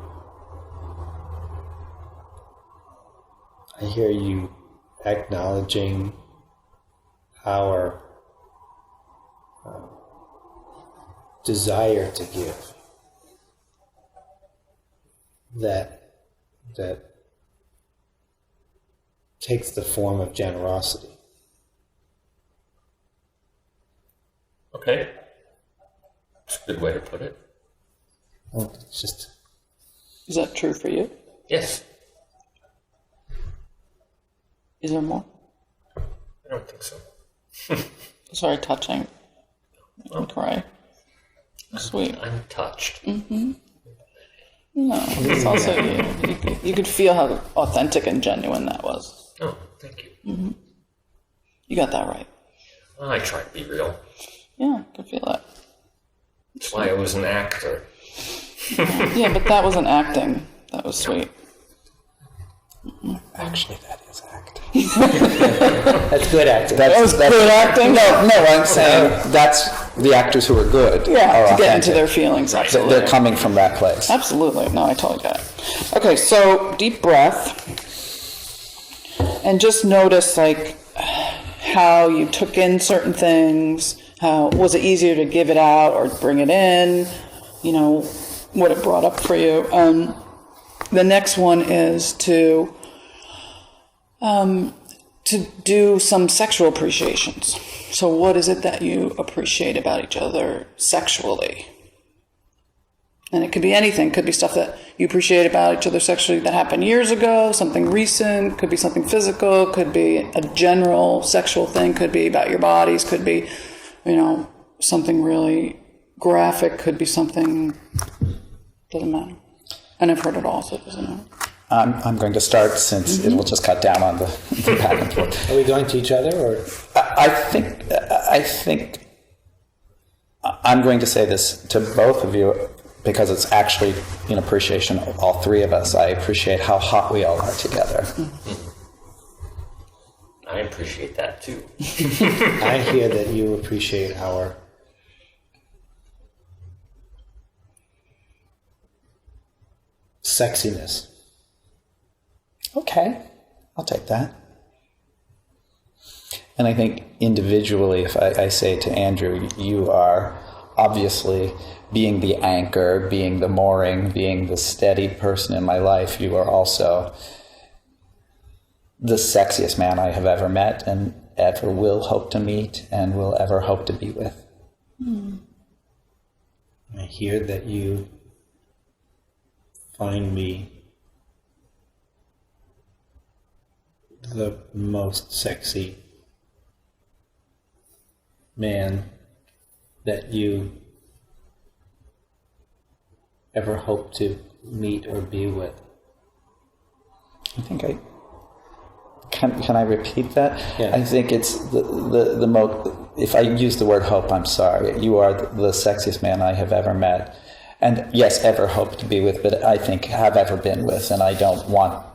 I hear you acknowledging our desire to give. That takes the form of generosity. Okay. That's a good way to put it. Well, it's just Is that true for you? Yes. Is there more? I don't think so. Sorry, touching. I'll cry. Sweet. I'm touched. No, it's also you could feel how authentic and genuine that was. Oh, thank you. You got that right. Well, I try to be real. Yeah, I could feel that. That's why I was an actor. Yeah, but that wasn't acting. That was sweet. Actually, that is acting. that's good acting. That was good acting. No, I'm saying that's the actors who are good. Yeah, are to get into authentic. their feelings. Absolutely. They're coming from that place. Absolutely. No, I totally get it. Okay, so deep breath. And just notice, like, how you took in certain things. How was it easier to give it out or bring it in? You know, what it brought up for you. The next one is to do some sexual appreciations. So what is it that you appreciate about each other sexually? And it could be anything. It could be stuff that you appreciate about each other sexually that happened years ago, something recent, could be something physical, could be a general sexual thing, could be about your bodies, could be, you know, something really graphic, could be something, doesn't matter. And I've heard it all, so it doesn't matter. I'm going to start, since it will just cut down on the back and forth. Are we going to each other, or? I think I'm going to say this to both of you because it's actually in appreciation of all three of us. I appreciate how hot we all are together. I appreciate that too. I hear that you appreciate our sexiness. Okay, I'll take that. And I think individually, if I say to Andrew, you are obviously being the anchor, being the mooring, being the steady person in my life, you are also the sexiest man I have ever met and ever will hope to meet and will ever hope to be with. I hear that you find me the most sexy man that you ever hope to meet or be with. I think can I repeat that? Yeah. I think it's the most, if I use the word hope, I'm sorry. You are the sexiest man I have ever met. And yes, ever hope to be with, but I think have ever been with, and I don't want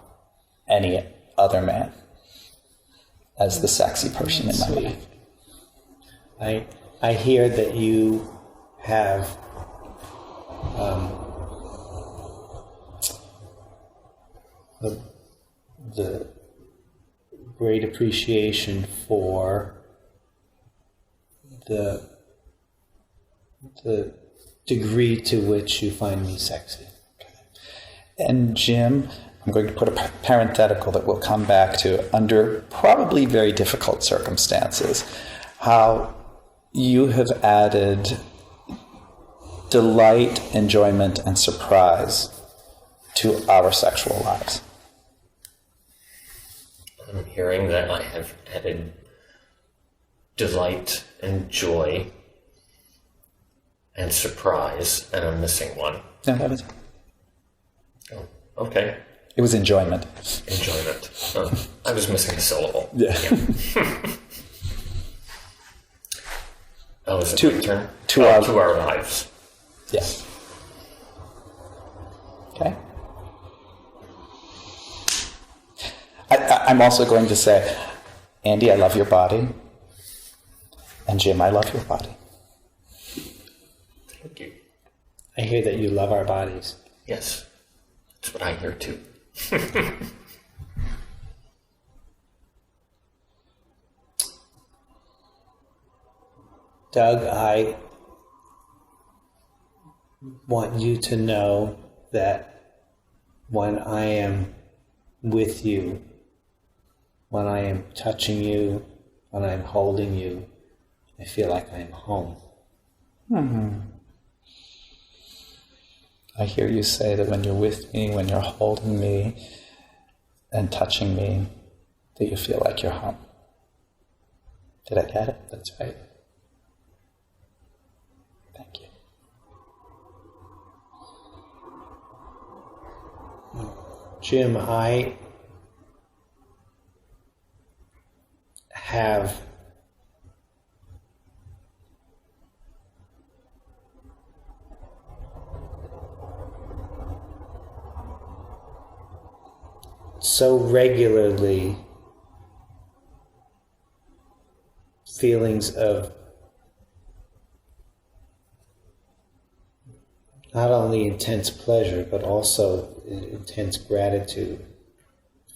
any other man as the sexy person in my life. I hear that you have the great appreciation for the degree to which you find me sexy. And Jim, I'm going to put a parenthetical that we'll come back to under probably very difficult circumstances, how you have added delight, enjoyment, and surprise to our sexual lives. I'm hearing that I have added delight and joy and surprise, and I'm missing one. No, that was... Oh, okay. It was enjoyment. Enjoyment. Oh, I was missing a syllable. Yeah. Oh, is it my turn? To our lives. Yes. Okay. I'm also going to say, Andy, I love your body. And Jim, I love your body. Thank you. I hear that you love our bodies. Yes. That's what I hear too. Doug, I want you to know that when I am with you, when I am touching you, when I'm holding you, I feel like I'm home. Mm-hmm. I hear you say that when you're with me, when you're holding me and touching me, that you feel like you're home. Did I get it? That's right. Thank you. Jim, I have so regularly feelings of not only intense pleasure, but also intense gratitude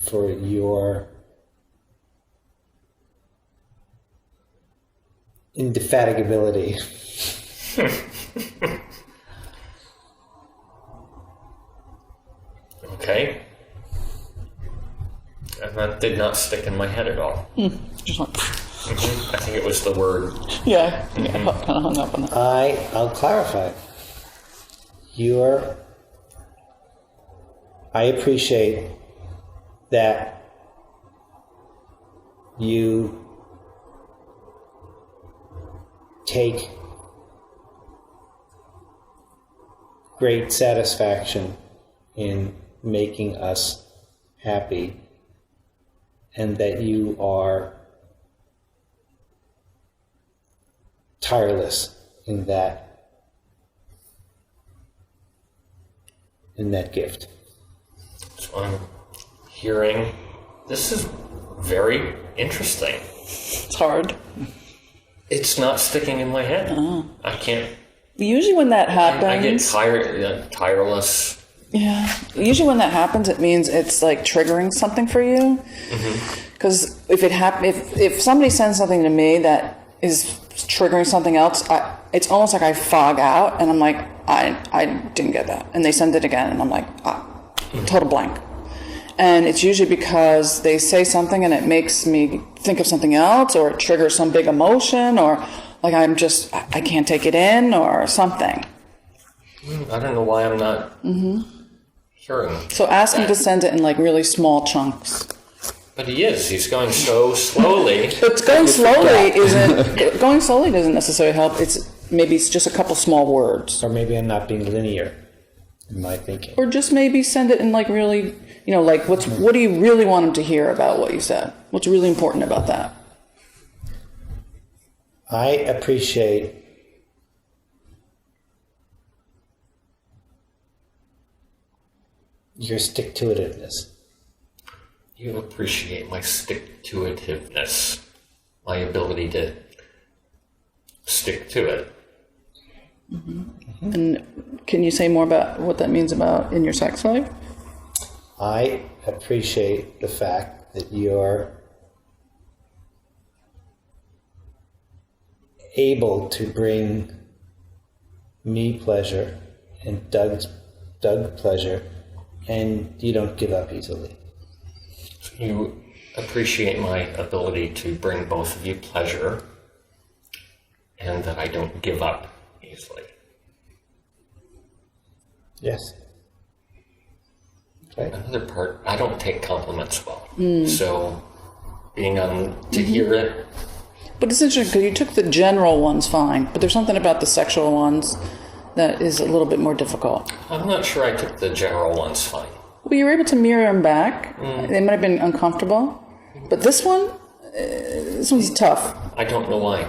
for your indefatigability. Okay. And that did not stick in my head at all. Just like, I think it was the word. yeah, kind of hung up on that. I'll clarify. I appreciate that you take great satisfaction in making us happy, and that you are tireless in that gift. So I'm hearing this is very interesting. It's hard. It's not sticking in my head. I can't. Usually when that happens... I get tired, tireless. Yeah. Usually when that happens, it means it's like triggering something for you. Because if somebody sends something to me that is triggering something else, it's almost like I fog out and I'm like, I didn't get that. And they send it again and I'm like, total blank. And it's usually because they say something and it makes me think of something else, or it triggers some big emotion, or like I can't take it in or something. I don't know why I'm not hearing. So ask him to send it in like really small chunks. But he's going so slowly. But going slowly doesn't necessarily help. Maybe it's just a couple small words. Or maybe I'm not being linear in my thinking. Or just maybe send it in like really, like what do you really want him to hear about what you said? What's really important about that? I appreciate your stick-to-itiveness. You appreciate my stick-to-itiveness, my ability to stick to it. And can you say more about what that means about in your sex life? I appreciate the fact that you're able to bring me pleasure and Doug pleasure, and you don't give up easily. You appreciate my ability to bring both of you pleasure and that I don't give up easily. Yes. Okay. Another part, I don't take compliments well. So being on to hear it. But it's interesting because you took the general ones fine, but there's something about the sexual ones that is a little bit more difficult. I'm not sure I took the general ones fine. Well, you were able to mirror them back. They might have been uncomfortable, but this one's tough. I don't know why.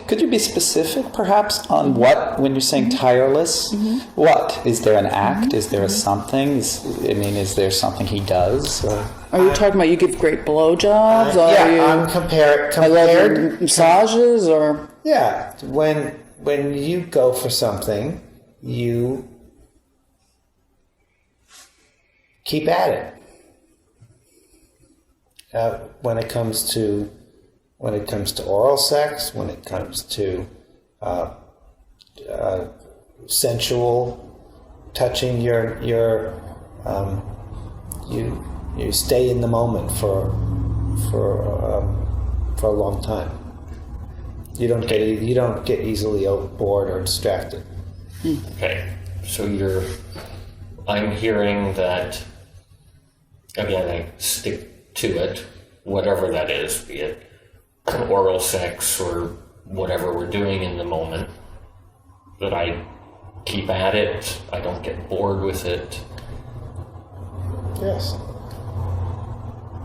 Could you be specific, perhaps, on what, when you're saying tireless, what? Is there an act? Is there a something? Is there something he does? Or? Are you talking about you give great blowjobs? I'm compared. I love your massages, or Yeah, when you go for something, you keep at it. When it comes to oral sex, when it comes to sensual touching, you stay in the moment for a long time. You don't get easily bored or distracted. Okay, so I'm hearing that, again, I stick to it, whatever that is, be it oral sex or whatever we're doing in the moment, that I keep at it, I don't get bored with it. Yes.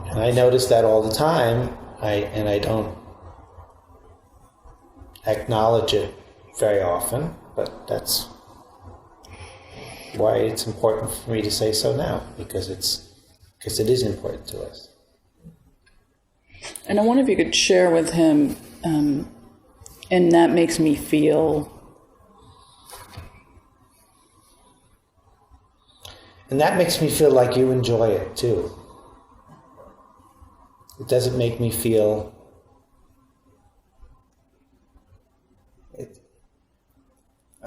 And I notice that all the time, I don't acknowledge it very often, but that's why it's important for me to say so now, because it is important to us. and I wonder if you could share with him, and that makes me feel. And that makes me feel like you enjoy it too. It doesn't make me feel.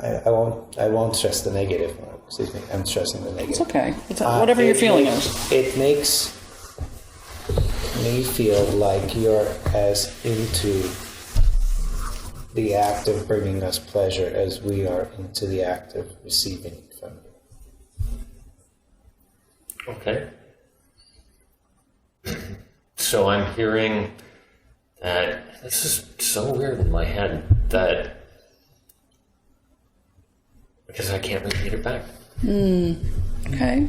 I won't stress the negative. Excuse me. I'm stressing the negative. It's okay. Whatever your feeling is. It makes me feel like you're as into the act of bringing us pleasure as we are into the act of receiving it from you. Okay. So I'm hearing that, this is so weird in my head, that, because I can't repeat it back. Okay.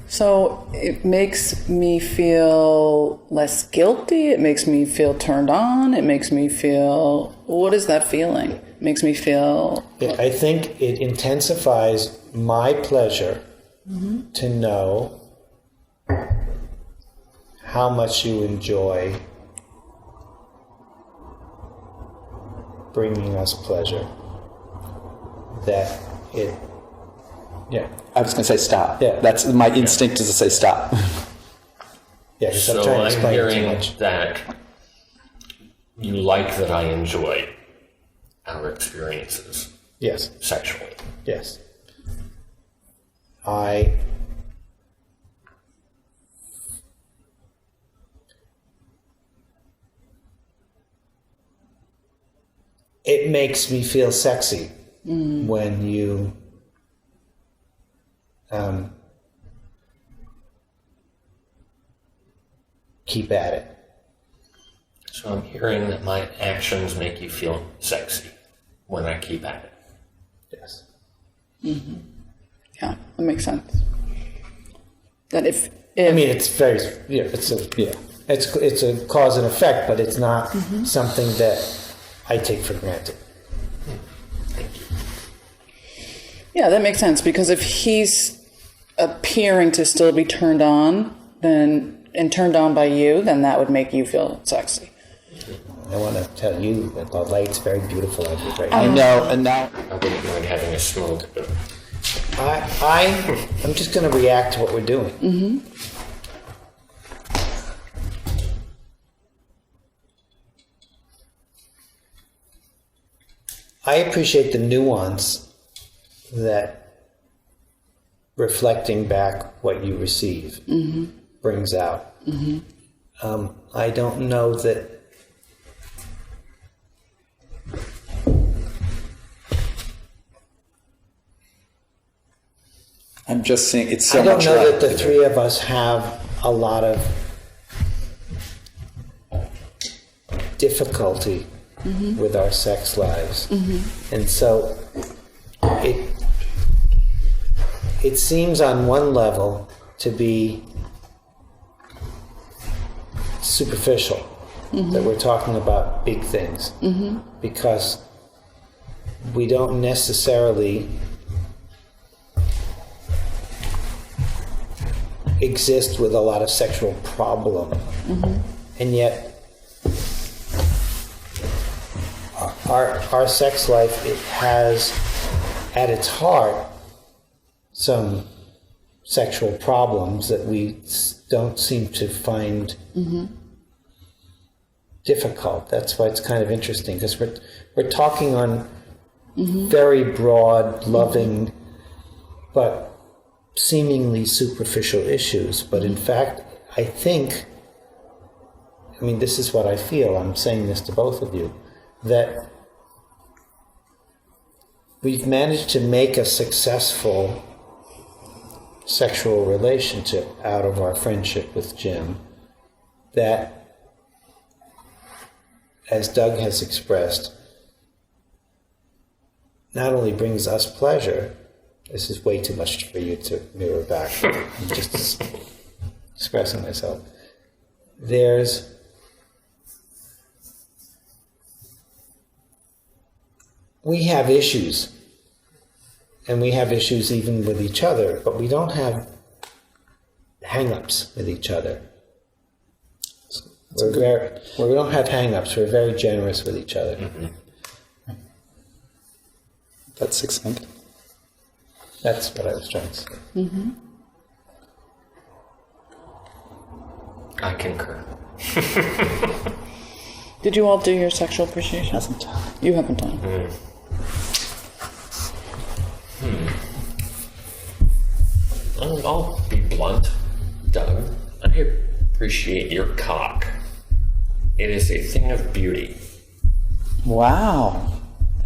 So it makes me feel less guilty. It makes me feel turned on. It makes me feel, what is that feeling? It makes me feel. I think it intensifies my pleasure to know how much you enjoy bringing us pleasure. That it, yeah. I was going to say stop. Yeah. That's my instinct is to say stop. Yeah, because I'm So trying to I'm explain it too hearing much. that you like that I enjoy our experiences Yes, sexually. yes. It makes me feel sexy when you keep at it. So I'm hearing that my actions make you feel sexy when I keep at it. Yes. Yeah, that makes sense. That if I mean, it's very, yeah, it's a, Yeah. It's a cause and effect, but it's not something that I take for granted. Yeah, that makes sense, because if he's appearing to still be turned on, and turned on by you, then that would make you feel sexy. I want to tell you that the light's very beautiful over right I now. know, and now I wouldn't mind having a smoke, but I'm just going to react to what we're doing. I appreciate the nuance that reflecting back what you receive brings out. I don't know that I'm just saying it's so I don't much know right. that the three of us have a lot of difficulty with our sex lives. And so it seems on one level to be superficial, that we're talking about big things, because we don't necessarily exist with a lot of sexual problem, and yet our sex life, it has at its heart some sexual problems that we don't seem to find difficult. That's why it's kind of interesting, because we're talking on very broad, loving, but seemingly superficial issues. But in fact, I think, I mean, this is what I feel, I'm saying this to both of you, that we've managed to make a successful sexual relationship out of our friendship with Jim that, as Doug has expressed, not only brings us pleasure. This is way too much for you to mirror back. I'm just expressing myself. We have issues, and we have issues even with each other, but we don't hang-ups with each other. We don't have hang-ups. We're very generous with each other. That's succinct. That's what I was trying to say. I concur. Did you all do your sexual appreciation? Hasn't. You haven't done. I'll be blunt, Doug. I appreciate your cock. It is a thing of beauty. Wow.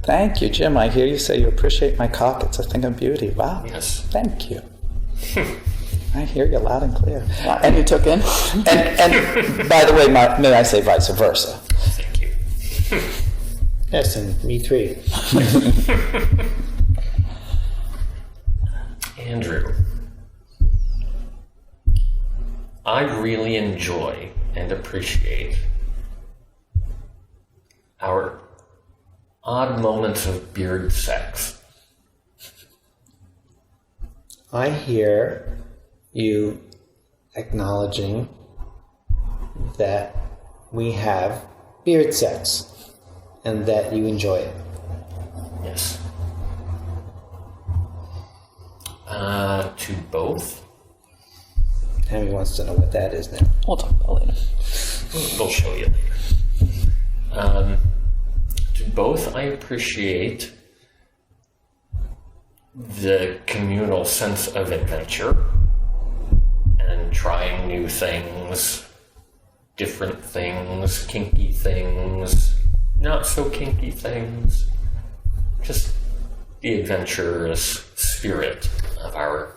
Thank you, Jim. I hear you say you appreciate my cock. It's a thing of beauty. Wow. Yes. Thank you. I hear you loud and clear. And you took in. And by the way, may I say vice versa? Thank you. Yes, and me too. Andrew, I really enjoy and appreciate our odd moments of beard sex. I hear you acknowledging that we have beard sex and that you enjoy it. Yes. To both? Tammy wants to know what that is now. We'll talk about it later. We'll show you later. To both, I appreciate the communal sense of adventure and trying new things, different things, kinky things, not so kinky things, just the adventurous spirit of our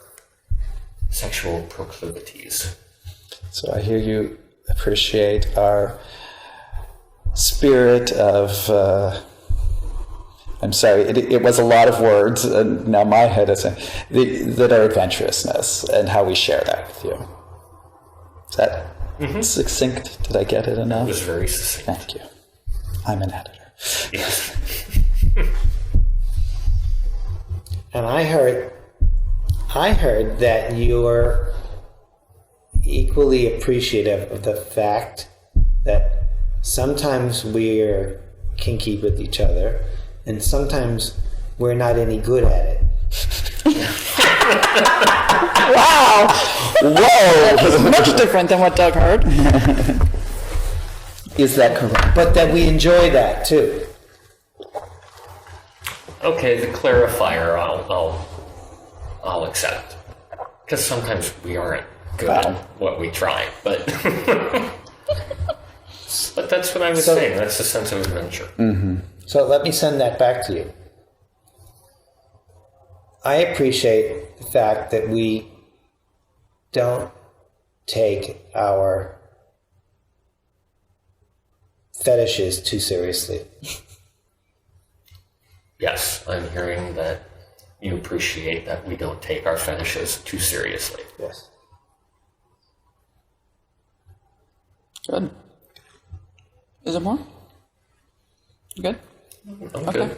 sexual proclivities. So I hear you appreciate our spirit of, I'm sorry, it was a lot of words, and now my head is that our adventurousness and how we share that with you. Is that? Succinct. Did I get it enough? It was very succinct. Thank you. I'm an editor. Yes. And I heard that you're equally appreciative of the fact that sometimes we're kinky with each other and sometimes we're not any good at it. Wow! Whoa! It's much different than what Doug heard. Is that correct? But that we enjoy that too. Okay, the clarifier I'll accept. Because sometimes we aren't good at what we try, but but that's what I was saying. That's the sense of adventure. Mm-hmm. So let me send that back to you. I appreciate the fact that we don't take our fetishes too seriously. Yes, I'm hearing that you appreciate that we don't take our fetishes too seriously. Yes. Good. Is there more? You good? I'm good.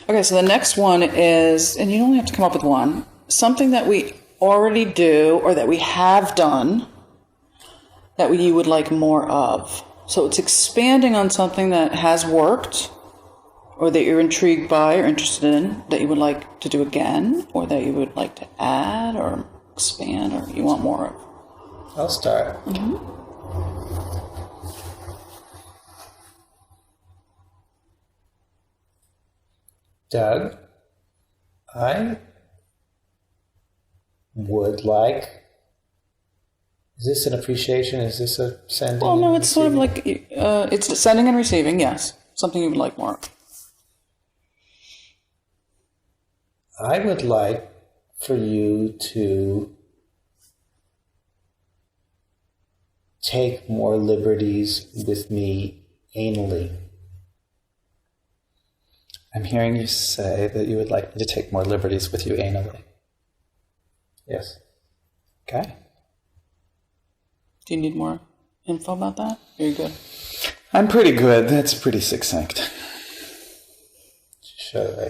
Okay, so the next one is, and you only have to come up with one, something that we already do or that we have done that you would like more of. So it's expanding on something that has worked or that you're intrigued by or interested in that you would like to do again or that you would like to add or expand or you want more of. I'll start. Mm-hmm. Doug, I would like. Is this an appreciation? Is this a sending? Well, no, it's sort of receiving? like, it's sending and receiving, yes. Something you would like more of. I would like for you to take more liberties with me anally. I'm hearing you say that you would like me to take more liberties with you anally. Yes. Okay. Do you need more info about that? Are you good? I'm pretty good. That's pretty succinct.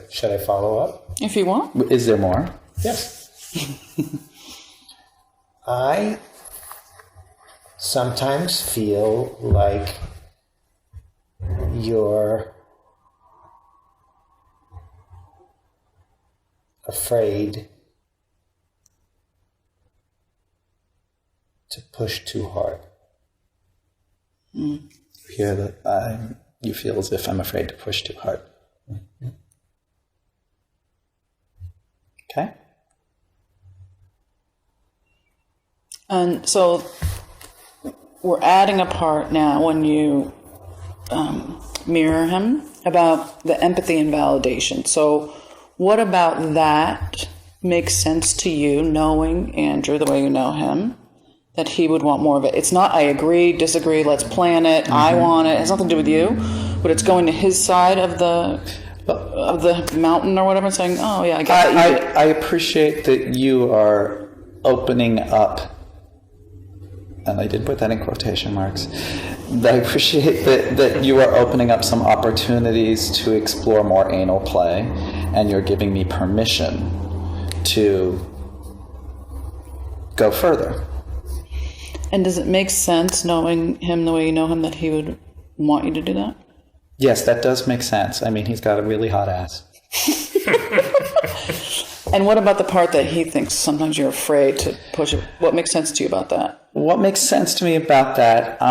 Should I follow up? If you want. Is there more? Yes. I sometimes feel like you're afraid to push too hard. You hear that you feel as if I'm afraid to push too hard. Mm-hmm. Okay. And so we're adding a part now when you mirror him about the empathy and validation. So what about that makes sense to you, knowing Andrew the way you know him, that he would want more of it? It's not, I agree, disagree, let's plan it, I want it. It has nothing to do with you, but it's going to his side of the mountain or whatever and saying, oh, yeah, I get it. I appreciate that you are opening up, and I did put that in quotation marks. I appreciate that you are opening up some opportunities to explore more anal play, and you're giving me permission to go further. And does it make sense, knowing him the way you know him, that he would want you to do that? Yes, that does make sense. I mean, he's got a really hot ass. And what about the part that he thinks sometimes you're afraid to push it? What makes sense to you about that? What makes sense to me about that,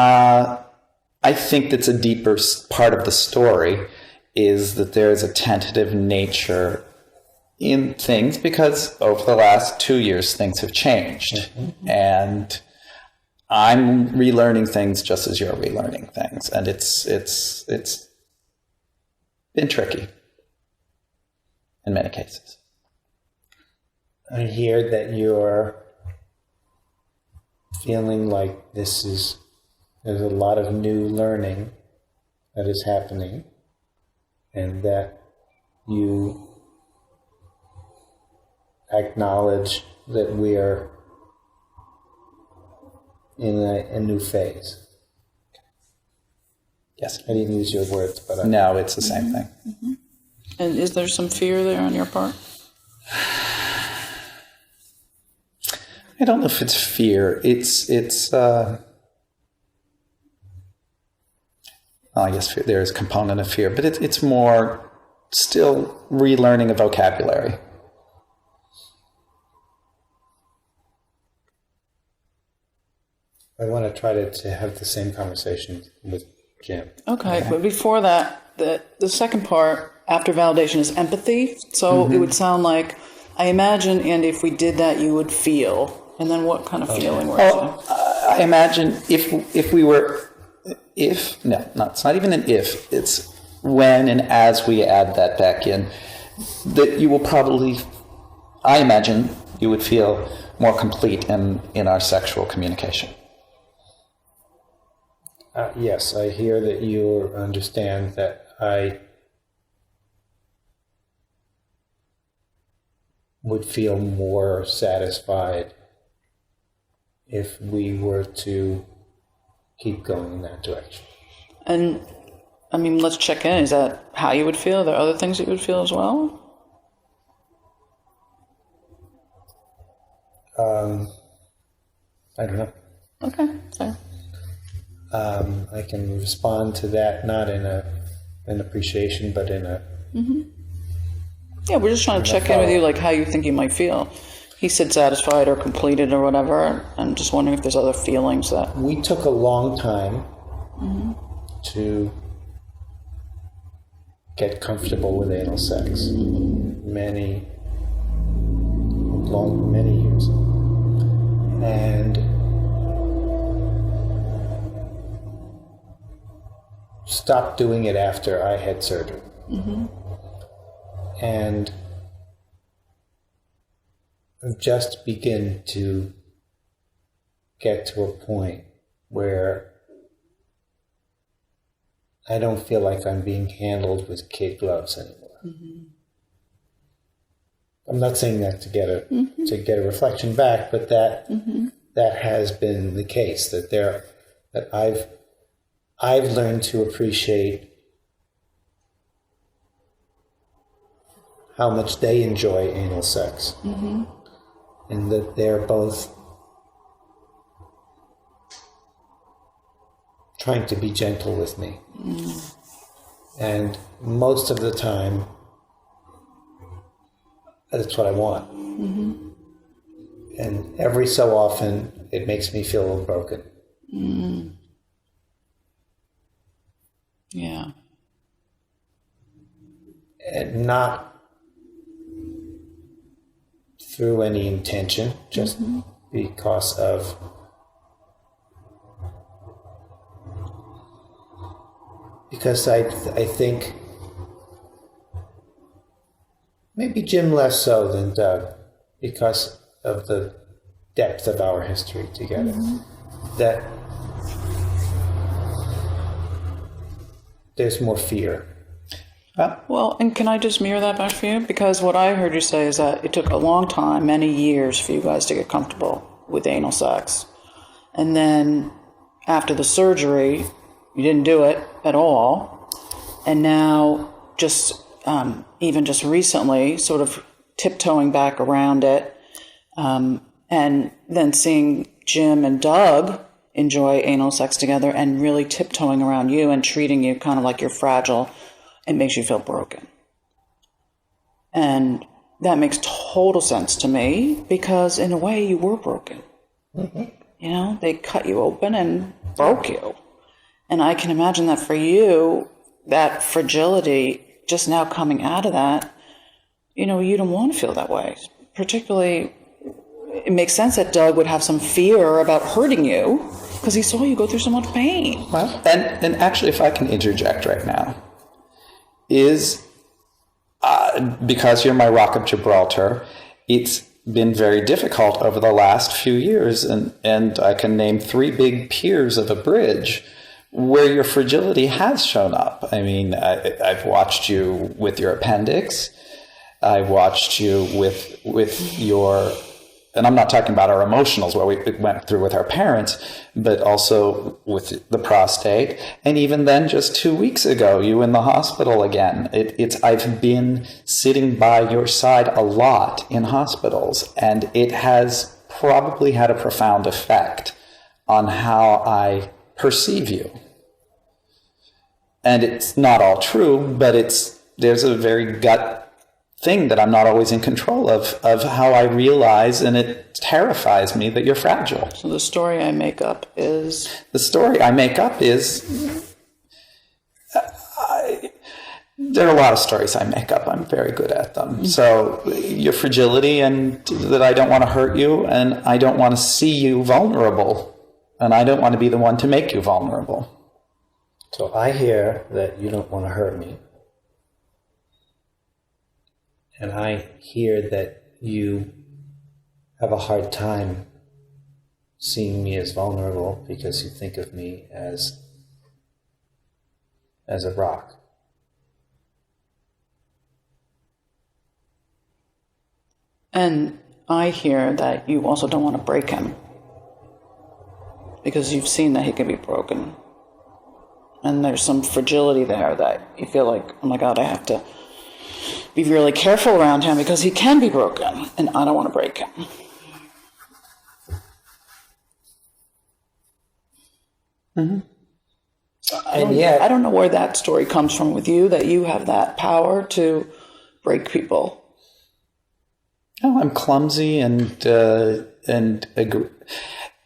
I think that's a deeper part of the story, is that there is a tentative nature in things because over the last 2 years, things have changed. Mm-hmm. And I'm relearning things just as you're relearning things. And it's been tricky in many cases. I hear that you're feeling like there's a lot of new learning that is happening, and that you acknowledge that we are in a new phase. Yes. I didn't use your words, but No, it's the same thing. And is there some fear there on your part? I don't know if it's fear. I guess there is a component of fear, but it's more still relearning a vocabulary. I want to try to have the same conversation with Jim. Okay, but before that, the second part, after validation, is empathy. So it would sound like, I imagine, Andy, if we did that, you would feel. And then what kind of feeling were you? I imagine if we were, it's not even an if, it's when and as we add that back in, that you will probably, I imagine, you would feel more complete in our sexual communication. Yes, I hear that you understand that I would feel more satisfied if we were to keep going in that direction. And, I mean, let's check in. Is that how you would feel? Are there other things that you would feel as well? I don't know. Okay, fair. I can respond to that not in an appreciation, but in a... Yeah, we're just trying to check in with you, like how you think you might feel. He said satisfied or completed or whatever. I'm just wondering if there's other feelings that... We took a long time to get comfortable with anal sex. Many years. And stopped doing it after I had surgery. And just begin to get to a point where I don't feel like I'm being handled with kid gloves anymore. I'm not saying that to get a reflection back, but that has been the case. That I've learned to appreciate how much they enjoy anal sex, and that they're both trying to be gentle with me. And most of the time, that's what I want. And every so often, it makes me feel a little broken. Yeah. And not through any intention, just because of I think maybe Jim less so than Doug, because of the depth of our history together. That there's more fear. Well, and can I just mirror that back for you? Because what I heard you say is that it took a long time, many years, for you guys to get comfortable with anal sex. And then after the surgery, you didn't do it at all. And now just even just recently, sort of tiptoeing back around it, and then seeing Jim and Doug enjoy anal sex together and really tiptoeing around you and treating you kind of like you're fragile. It makes you feel broken. And that makes total sense to me, because in a way you were broken. You know, they cut you open and broke you. And I can imagine that for you, that fragility, just now coming out of that, you know, you don't want to feel that way. Particularly, it makes sense that Doug would have some fear about hurting you because he saw you go through so much pain. Well, and actually, if I can interject right now, is because you're my Rock of Gibraltar, it's been very difficult over the last few years, and I can name 3 big piers of a bridge where your fragility has shown up. I mean, I've watched you with your appendix. I watched you with your and I'm not talking about our emotionals, what we went through with our parents, but also with the prostate. And even then, just 2 weeks ago, you in the hospital again. I've been sitting by your side a lot in hospitals, and it has probably had a profound effect on how I perceive you. And it's not all true, but there's a very gut thing that I'm not always in control of how I realize, and it terrifies me that you're fragile. So the story I make up is? The story I make up is, there are a lot of stories I make up. I'm very good at them. So your fragility, and that I don't want to hurt you, and I don't want to see you vulnerable, and I don't want to be the one to make you vulnerable. So I hear that you don't want to hurt me. And I hear that you have a hard time seeing me as vulnerable because you think of me as a rock. And I hear that you also don't want to break him because you've seen that he can be broken. And there's some fragility there that you feel like, oh my God, I have to be really careful around him because he can be broken, and I don't want to break him. Mm-hmm. I don't know where that story comes from with you, that you have that power to break people. Oh, I'm clumsy and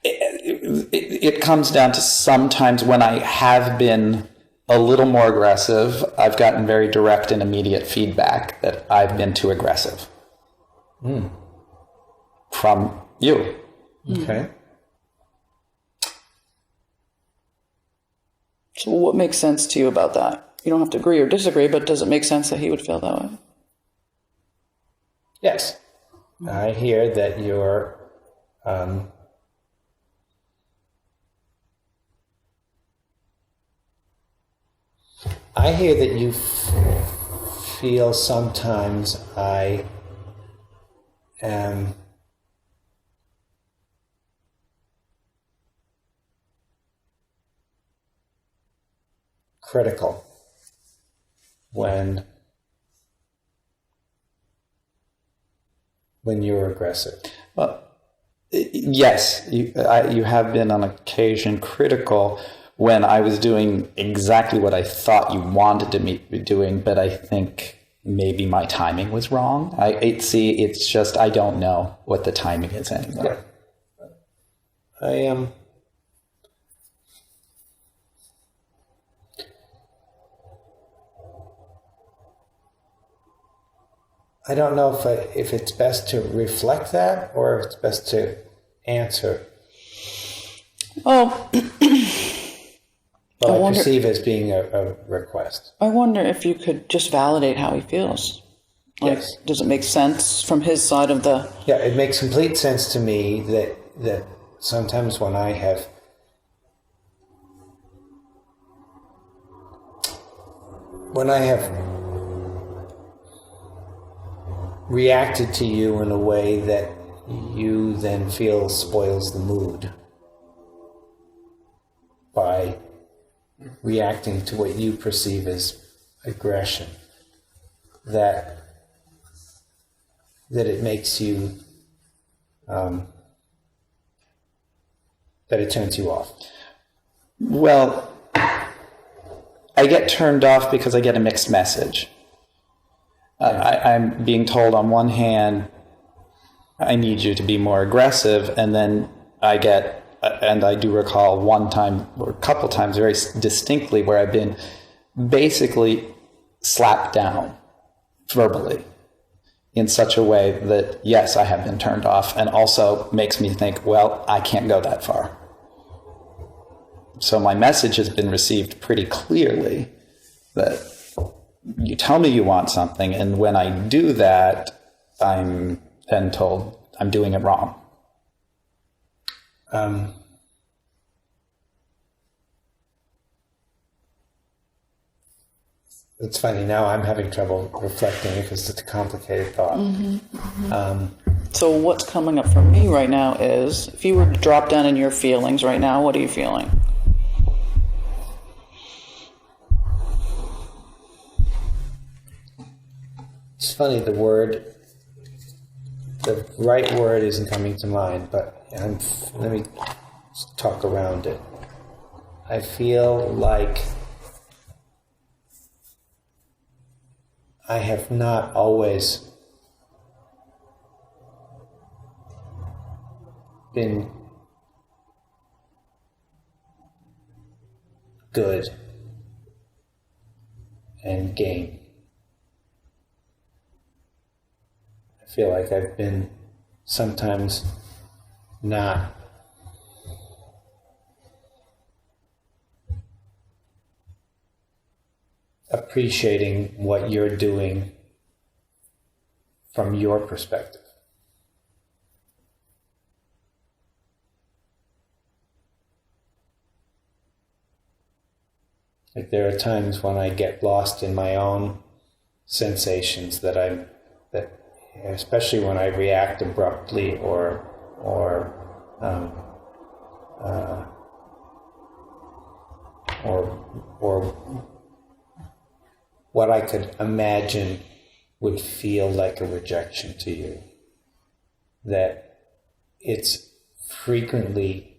it comes down to sometimes when I have been a little more aggressive, I've gotten very direct and immediate feedback that I've been too aggressive. From you. Okay. So what makes sense to you about that? You don't have to agree or disagree, but does it make sense that he would feel that way? Yes. I hear that you're I hear that you feel sometimes I am critical when you're aggressive. Well, yes, you have been on occasion critical when I was doing exactly what I thought you wanted to be doing, but I think maybe my timing was wrong. It's just I don't know what the timing is anymore. Yeah. I don't know if it's best to reflect that or if it's best to answer. Well, But I perceive as being a request. I wonder if you could just validate how he feels. Like, Yes. Does it make sense from his side of the... Yeah, it makes complete sense to me that sometimes when I have reacted to you in a way that you then feel spoils the mood by reacting to what you perceive as aggression, that it makes you, that it turns you off. Well, I get turned off because I get a mixed message. I'm being told on one hand, I need you to be more aggressive, and then I get, and I do recall one time or a couple times very distinctly where I've been basically slapped down verbally in such a way that, yes, I have been turned off, and also makes me think, well, I can't go that far. So my message has been received pretty clearly that you tell me you want something, and when I do that, I'm then told I'm doing it wrong. It's funny, now I'm having trouble reflecting because it's a complicated thought. So what's coming up for me right now is, if you were to drop down in your feelings right now, what are you feeling? It's funny, the right word isn't coming to mind, but let me talk around it. I feel like I have not always been good and game. I feel like I've been sometimes not appreciating what you're doing from your perspective. Like there are times when I get lost in my own sensations that especially when I react abruptly or what I could imagine would feel like a rejection to you. That it's frequently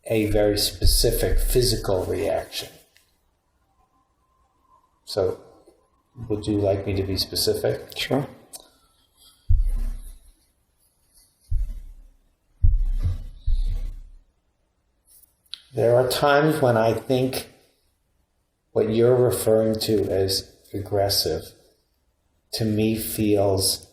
a very specific physical reaction. So, would you like me to be specific? Sure. There are times when I think what you're referring to as aggressive, to me feels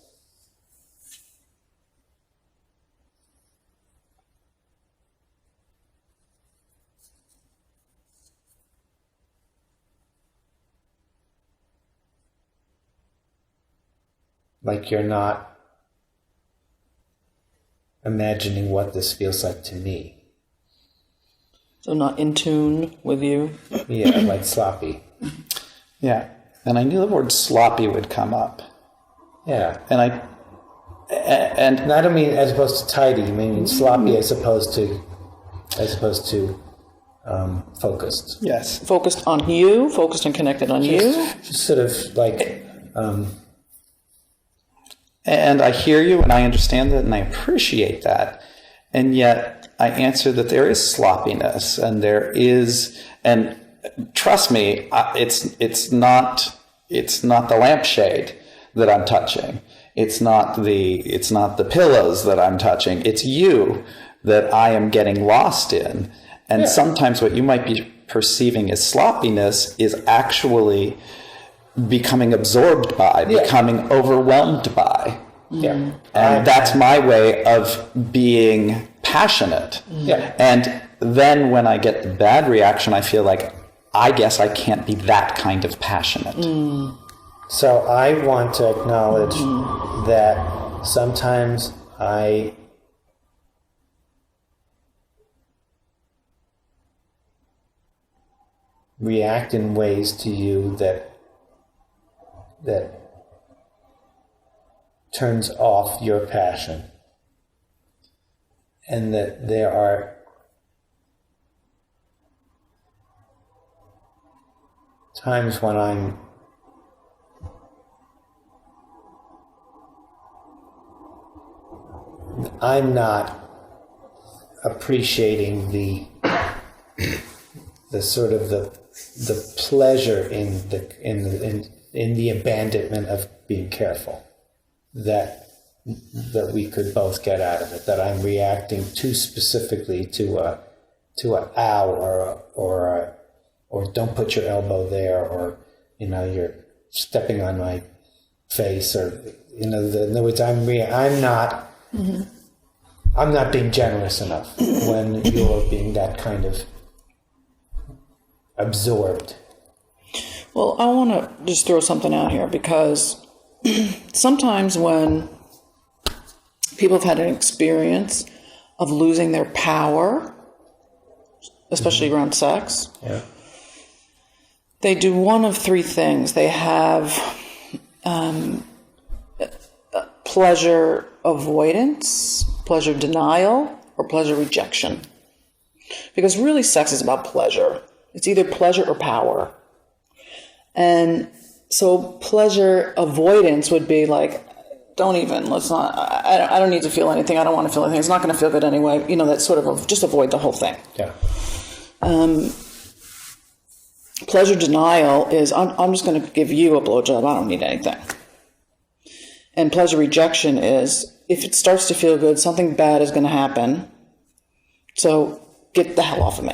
like you're not imagining what this feels like to me. So not in tune with you? Yeah, like sloppy. Yeah. And I knew the word sloppy would come up. Yeah. And I don't mean as opposed to tidy, I mean sloppy as opposed to focused. Yes. Focused on you? Focused and connected on you? Just sort of like... And I hear you and I understand that and I appreciate that. And yet I answer that there is sloppiness and there is, and trust me, it's not the lampshade that I'm touching. It's not the pillows that I'm touching. It's you that I am getting lost in. And sometimes what you might be perceiving as sloppiness is actually becoming absorbed by, becoming overwhelmed by. Yeah. And that's my way of being passionate. Yeah. And then when I get the bad reaction, I feel like, I guess I can't be that kind of passionate. So I want to acknowledge that sometimes I react in ways to you that turns off your passion, and that there are times when I'm not appreciating the sort of the pleasure in the abandonment of being careful that we could both get out of it. That I'm reacting too specifically to a ow or don't put your elbow there, or you're stepping on my face, or in other words, I'm not being generous enough when you're being that kind of absorbed. Well, I want to just throw something out here, because sometimes when people have had an experience of losing their power, especially around sex, they do one of three things. They have pleasure avoidance, pleasure denial, or pleasure rejection. Because really sex is about pleasure. It's either pleasure or power. And so pleasure avoidance would be like, let's not, I don't need to feel anything. I don't want to feel anything. It's not going to feel good anyway. You know, that's sort of just avoid the whole thing. Yeah. Pleasure denial is, I'm just going to give you a blowjob. I don't need anything. And pleasure rejection is, if it starts to feel good, something bad is going to happen. So get the hell off of me.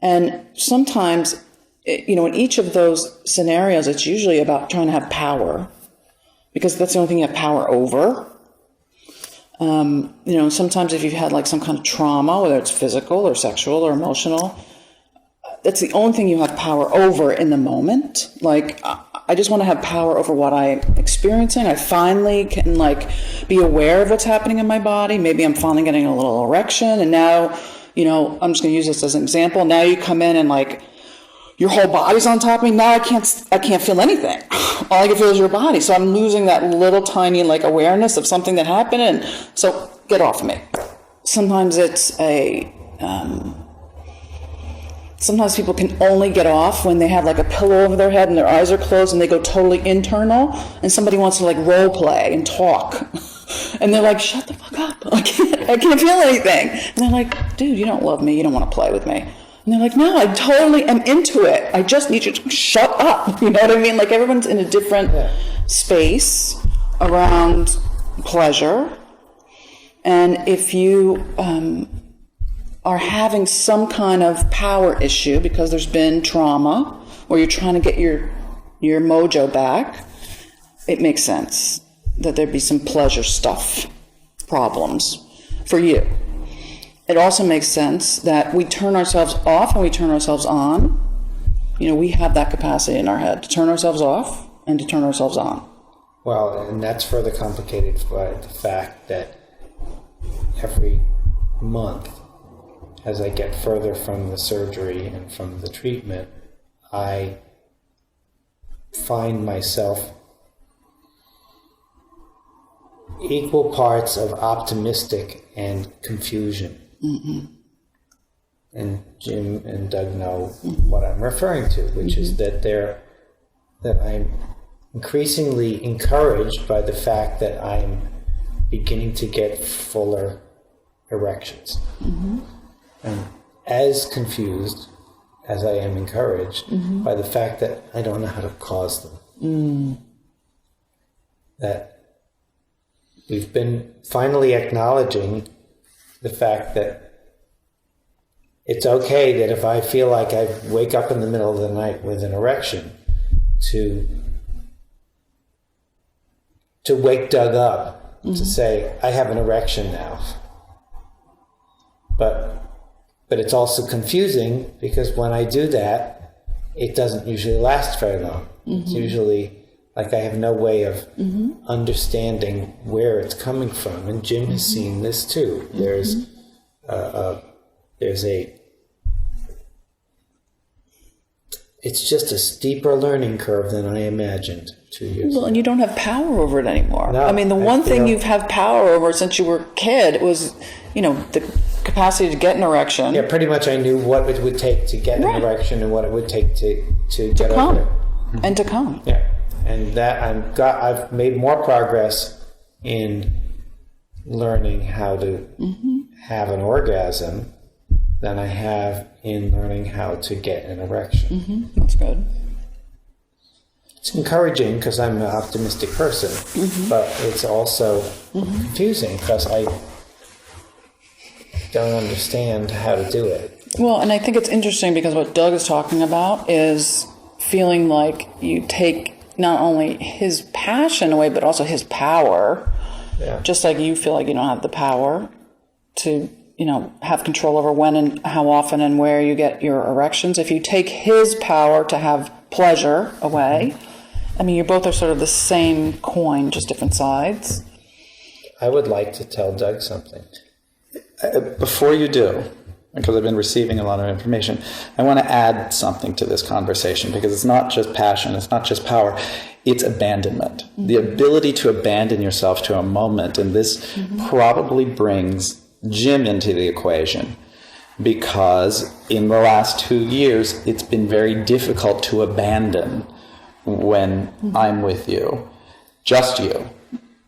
And sometimes, in each of those scenarios, it's usually about trying to have power, because that's the only thing you have power over. Sometimes if you've had like some kind of trauma, whether it's physical or sexual or emotional, that's the only thing you have power over in the moment. Like, I just want to have power over what I'm experiencing. I finally can be aware of what's happening in my body. Maybe I'm finally getting a little erection, and now, I'm just going to use this as an example. Now you come in and your whole body's on top of me. Now I can't feel anything. All I can feel is your body. So I'm losing that little tiny awareness of something that happened, and so get off of me. Sometimes it's sometimes people can only get off when they have a pillow over their head and their eyes are closed and they go totally internal, and somebody wants to role play and talk. And they're like, shut the fuck up. I can't feel anything. And they're like, dude, you don't love me. You don't want to play with me. And they're like, no, I totally am into it. I just need you to shut up. You know what I mean? Everyone's in a different space around pleasure. And if you are having some kind of power issue because there's been trauma, or you're trying to get your mojo back, it makes sense that there'd be some pleasure stuff problems for you. It also makes sense that we turn ourselves off and we turn ourselves on. We have that capacity in our head to turn ourselves off and to turn ourselves on. Well, and that's further complicated by the fact that every month, as I get further from the surgery and from the treatment, I find myself equal parts of optimistic and confusion. Mm-hmm. And Jim and Doug know what I'm referring to, which is that I'm increasingly encouraged by the fact that I'm beginning to get fuller erections. Mm-hmm. And as confused as I am encouraged by the fact that I don't know how to cause them. Mm. That we've been finally acknowledging the fact that it's okay that if I feel like I wake up in the middle of the night with an erection, to wake Doug up, to say, I have an erection now. But it's also confusing, because when I do that, it doesn't usually last very long. Mm-hmm. It's usually I have no way of understanding where it's coming from. And Jim has seen this too. There's it's just a steeper learning curve than I imagined 2 years ago. And you don't have power over it anymore. No, the one thing you've had power over since you were a kid was, the capacity to get an erection. Yeah, pretty much I knew what it would take to get an erection and what it would take to get come. over it. And to come. Yeah. And that I've made more progress in learning how to have an orgasm than I have in learning how to get an erection. Mm-hmm. That's good. It's encouraging because I'm an optimistic person, but it's also confusing because I don't understand how to do it. Well, and I think it's interesting because what Doug is talking about is feeling like you take not only his passion away, but also his power. Yeah. Just like you feel like you don't have the power to, have control over when and how often and where you get your erections. If you take his power to have pleasure away, you both are sort of the same coin, just different sides. I would like to tell Doug something. Before you do, because I've been receiving a lot of information, I want to add something to this conversation, because it's not just passion, it's not just power. it's abandonment. The ability to abandon yourself to a moment. And this probably brings Jim into the equation, because in the last 2 years, it's been very difficult to abandon when I'm with you, just you.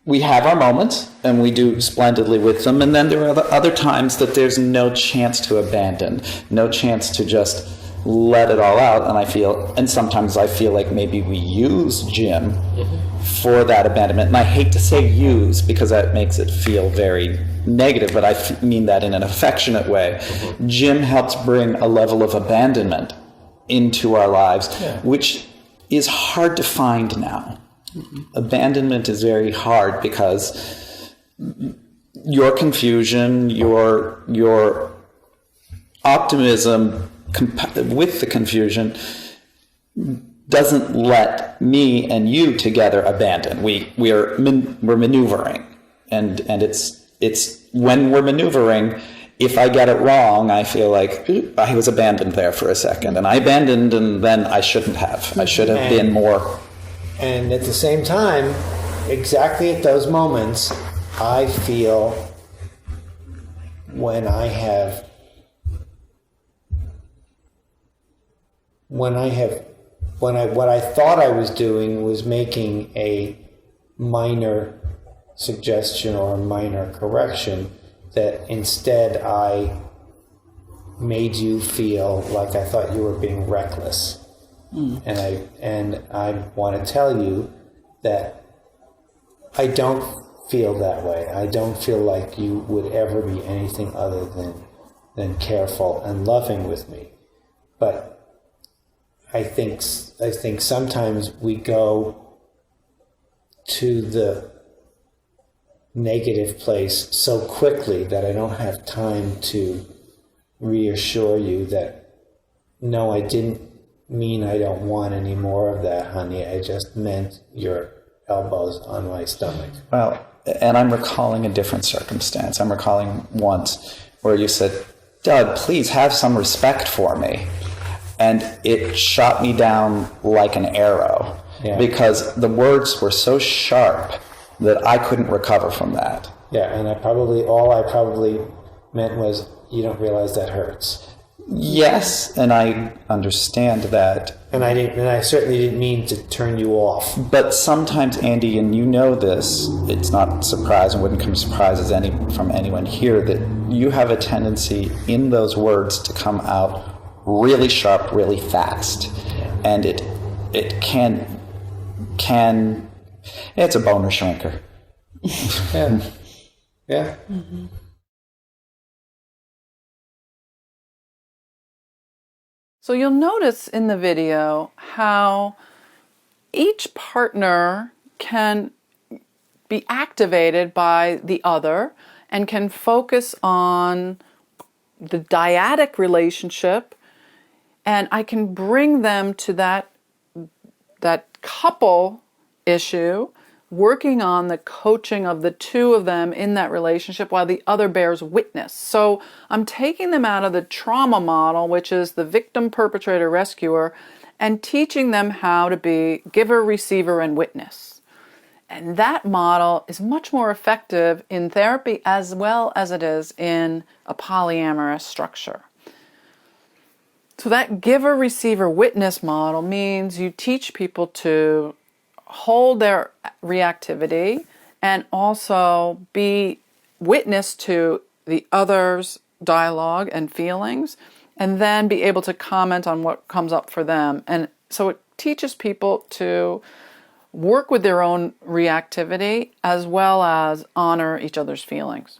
We have our moments, and we do splendidly with them, and then there are other times that there's no chance to abandon, no chance to just let it all out, and sometimes I feel like maybe we use Jim for that abandonment, and I hate to say use because that makes it feel very negative, but I mean that in an affectionate way. Jim helps bring a level of abandonment into our lives, which is hard to find now. Abandonment is very hard because your confusion, your optimism with the confusion doesn't let me and you together abandon. We're maneuvering, and it's when we're maneuvering. If I get it wrong, I feel like I was abandoned there for a second, and I abandoned, and then I shouldn't have. I should have been more. And at the same time, exactly at those moments, I feel what I thought I was doing was making a minor suggestion or a minor correction, that instead I made you feel like I thought you were being reckless. And I want to tell you that I don't feel that way. I don't feel like you would ever be anything other than careful and loving with me. But I think sometimes we go to the negative place so quickly that I don't have time to reassure you that, no, I didn't mean I don't want any more of that, honey. I just meant your elbows on my stomach. Well, and I'm recalling a different circumstance. I'm recalling once where you said, Doug, please have some respect for me. And it shot me down like an arrow, because the words were so sharp that I couldn't recover from that. Yeah, and all I probably meant was, you don't realize that hurts. Yes, and I understand that. And I certainly didn't mean to turn you off. But sometimes, Andy, and you know this, it's not a surprise and wouldn't come as surprises from anyone here, that you have a tendency in those words to come out really sharp, really fast. And it can it's a boner shrinker. Yeah. So you'll notice in the video how each partner can be activated by the other and can focus on the dyadic relationship, and I can bring them to that couple issue, working on the coaching of the two of them in that relationship while the other bears witness. So I'm taking them out of the trauma model, which is the victim, perpetrator, rescuer, and teaching them how to be giver, receiver, and witness. And that model is much more effective in therapy as well as it is in a polyamorous structure. So that giver, receiver, witness model means you teach people to hold their reactivity and also be witness to the other's dialogue and feelings, and then be able to comment on what comes up for them. And so it teaches people to work with their own reactivity as well as honor each other's feelings.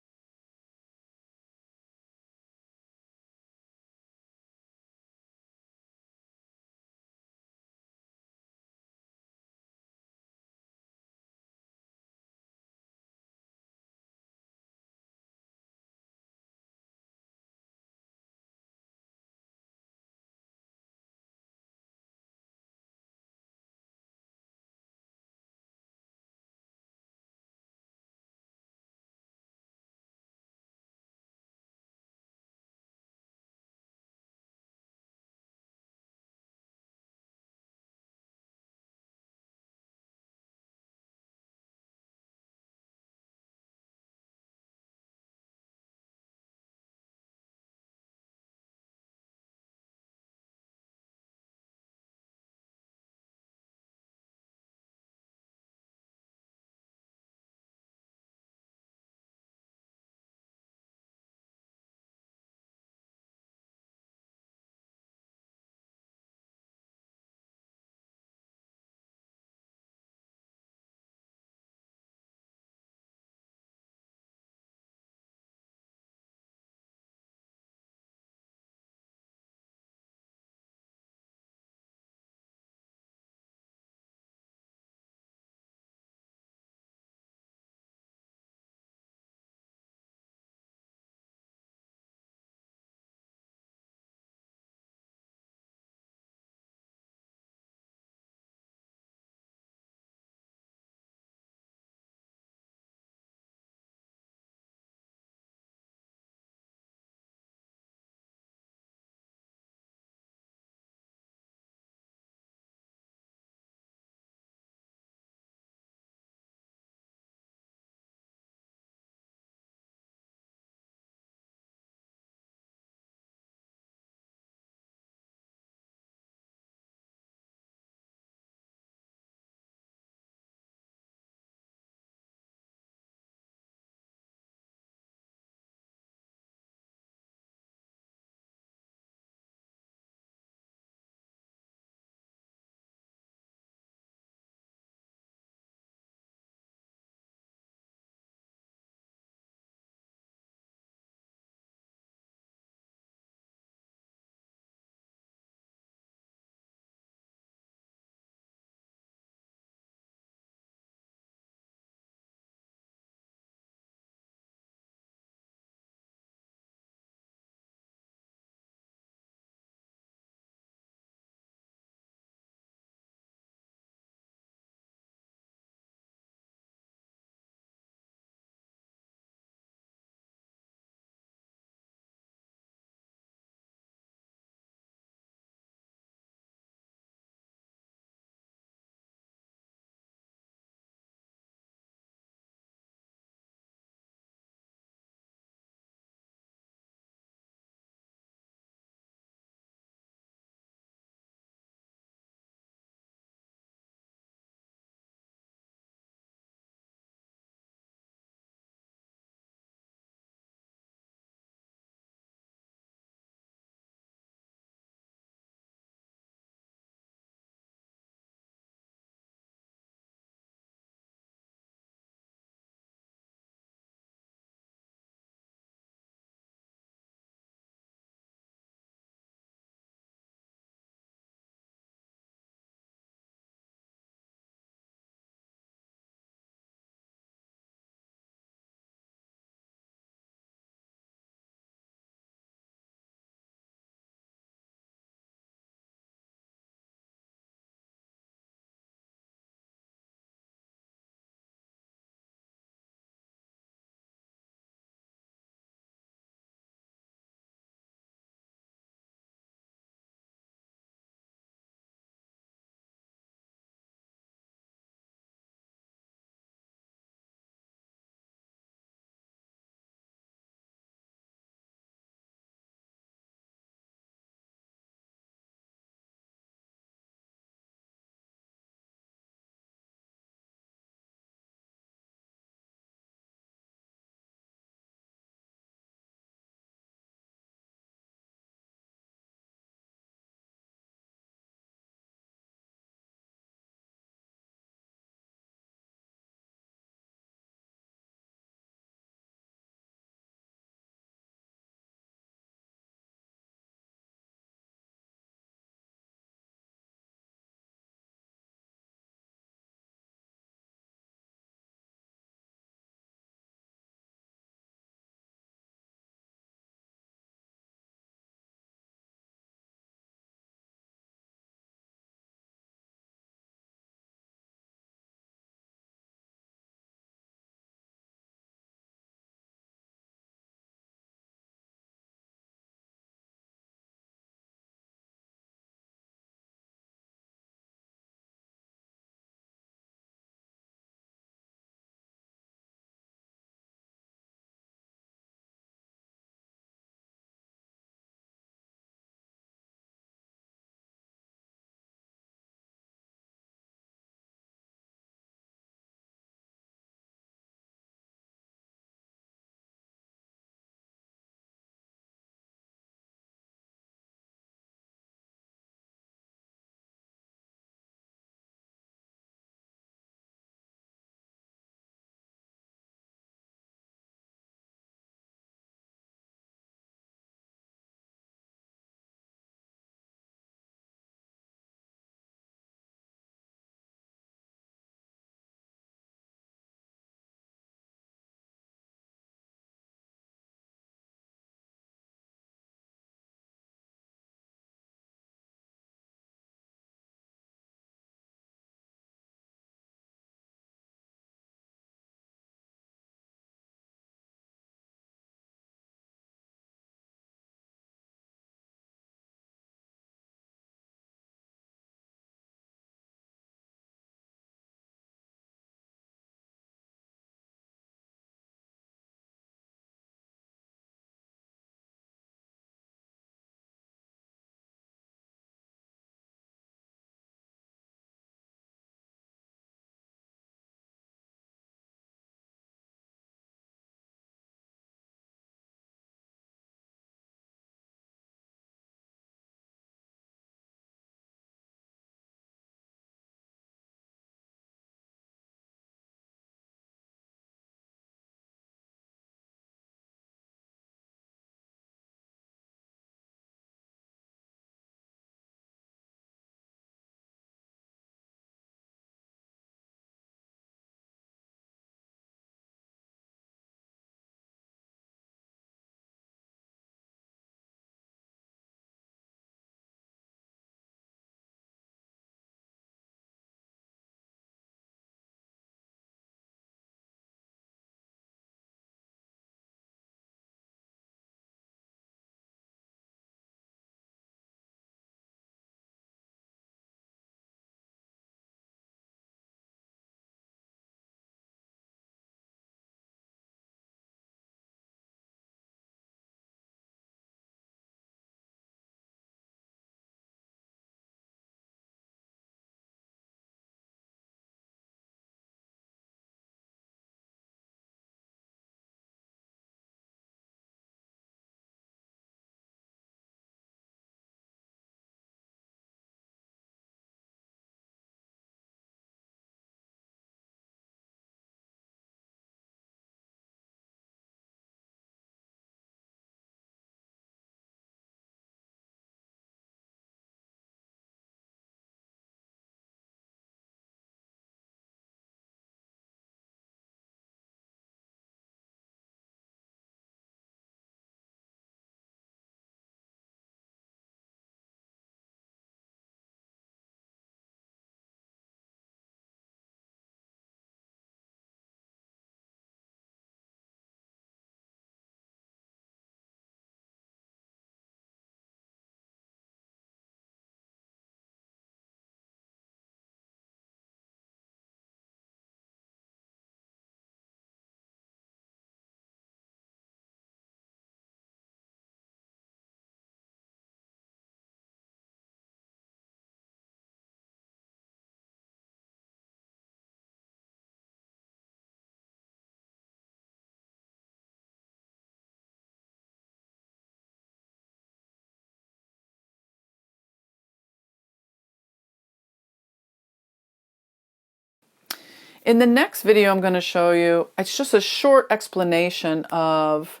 In the next video, I'm going to show you, it's just a short explanation of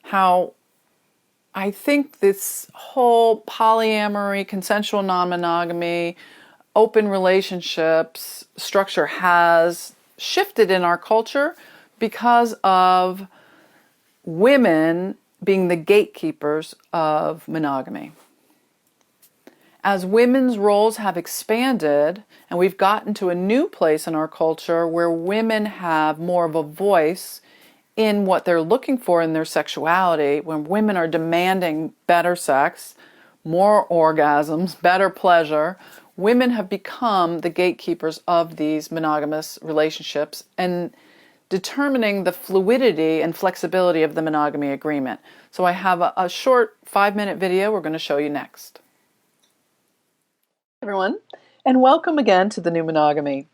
how I think this whole polyamory, consensual non-monogamy, open relationships structure has shifted in our culture because of women being the gatekeepers of monogamy. As women's roles have expanded, and we've gotten to a new place in our culture where women have more of a voice in what they're looking for in their sexuality, when women are demanding better sex, more orgasms, better pleasure, women have become the gatekeepers of these monogamous relationships and determining the fluidity and flexibility of the monogamy agreement. So I have a short 5-minute video we're going to show you next. Hey everyone, and welcome again to the New Monogamy.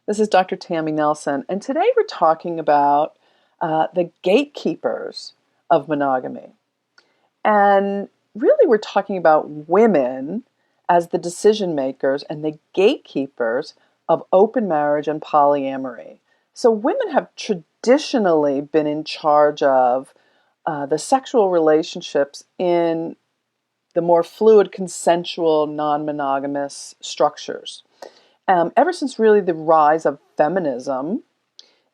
This is Dr. Tammy Nelson, and today we're talking about the gatekeepers of monogamy. And really we're talking about women as the decision makers and the gatekeepers of open marriage and polyamory. So women have traditionally been in charge of the sexual relationships in the more fluid, consensual, non-monogamous structures. Ever since really the rise of feminism,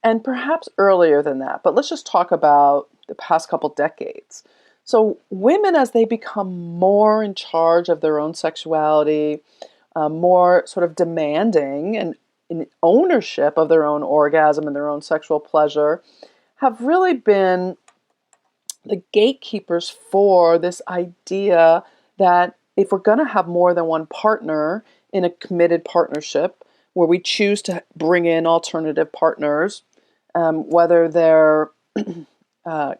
and perhaps earlier than that, but let's just talk about the past couple decades. So women, as they become more in charge of their own sexuality, more sort of demanding and in ownership of their own orgasm and their own sexual pleasure, have really been the gatekeepers for this idea that if we're going to have more than one partner in a committed partnership, where we choose to bring in alternative partners, whether they're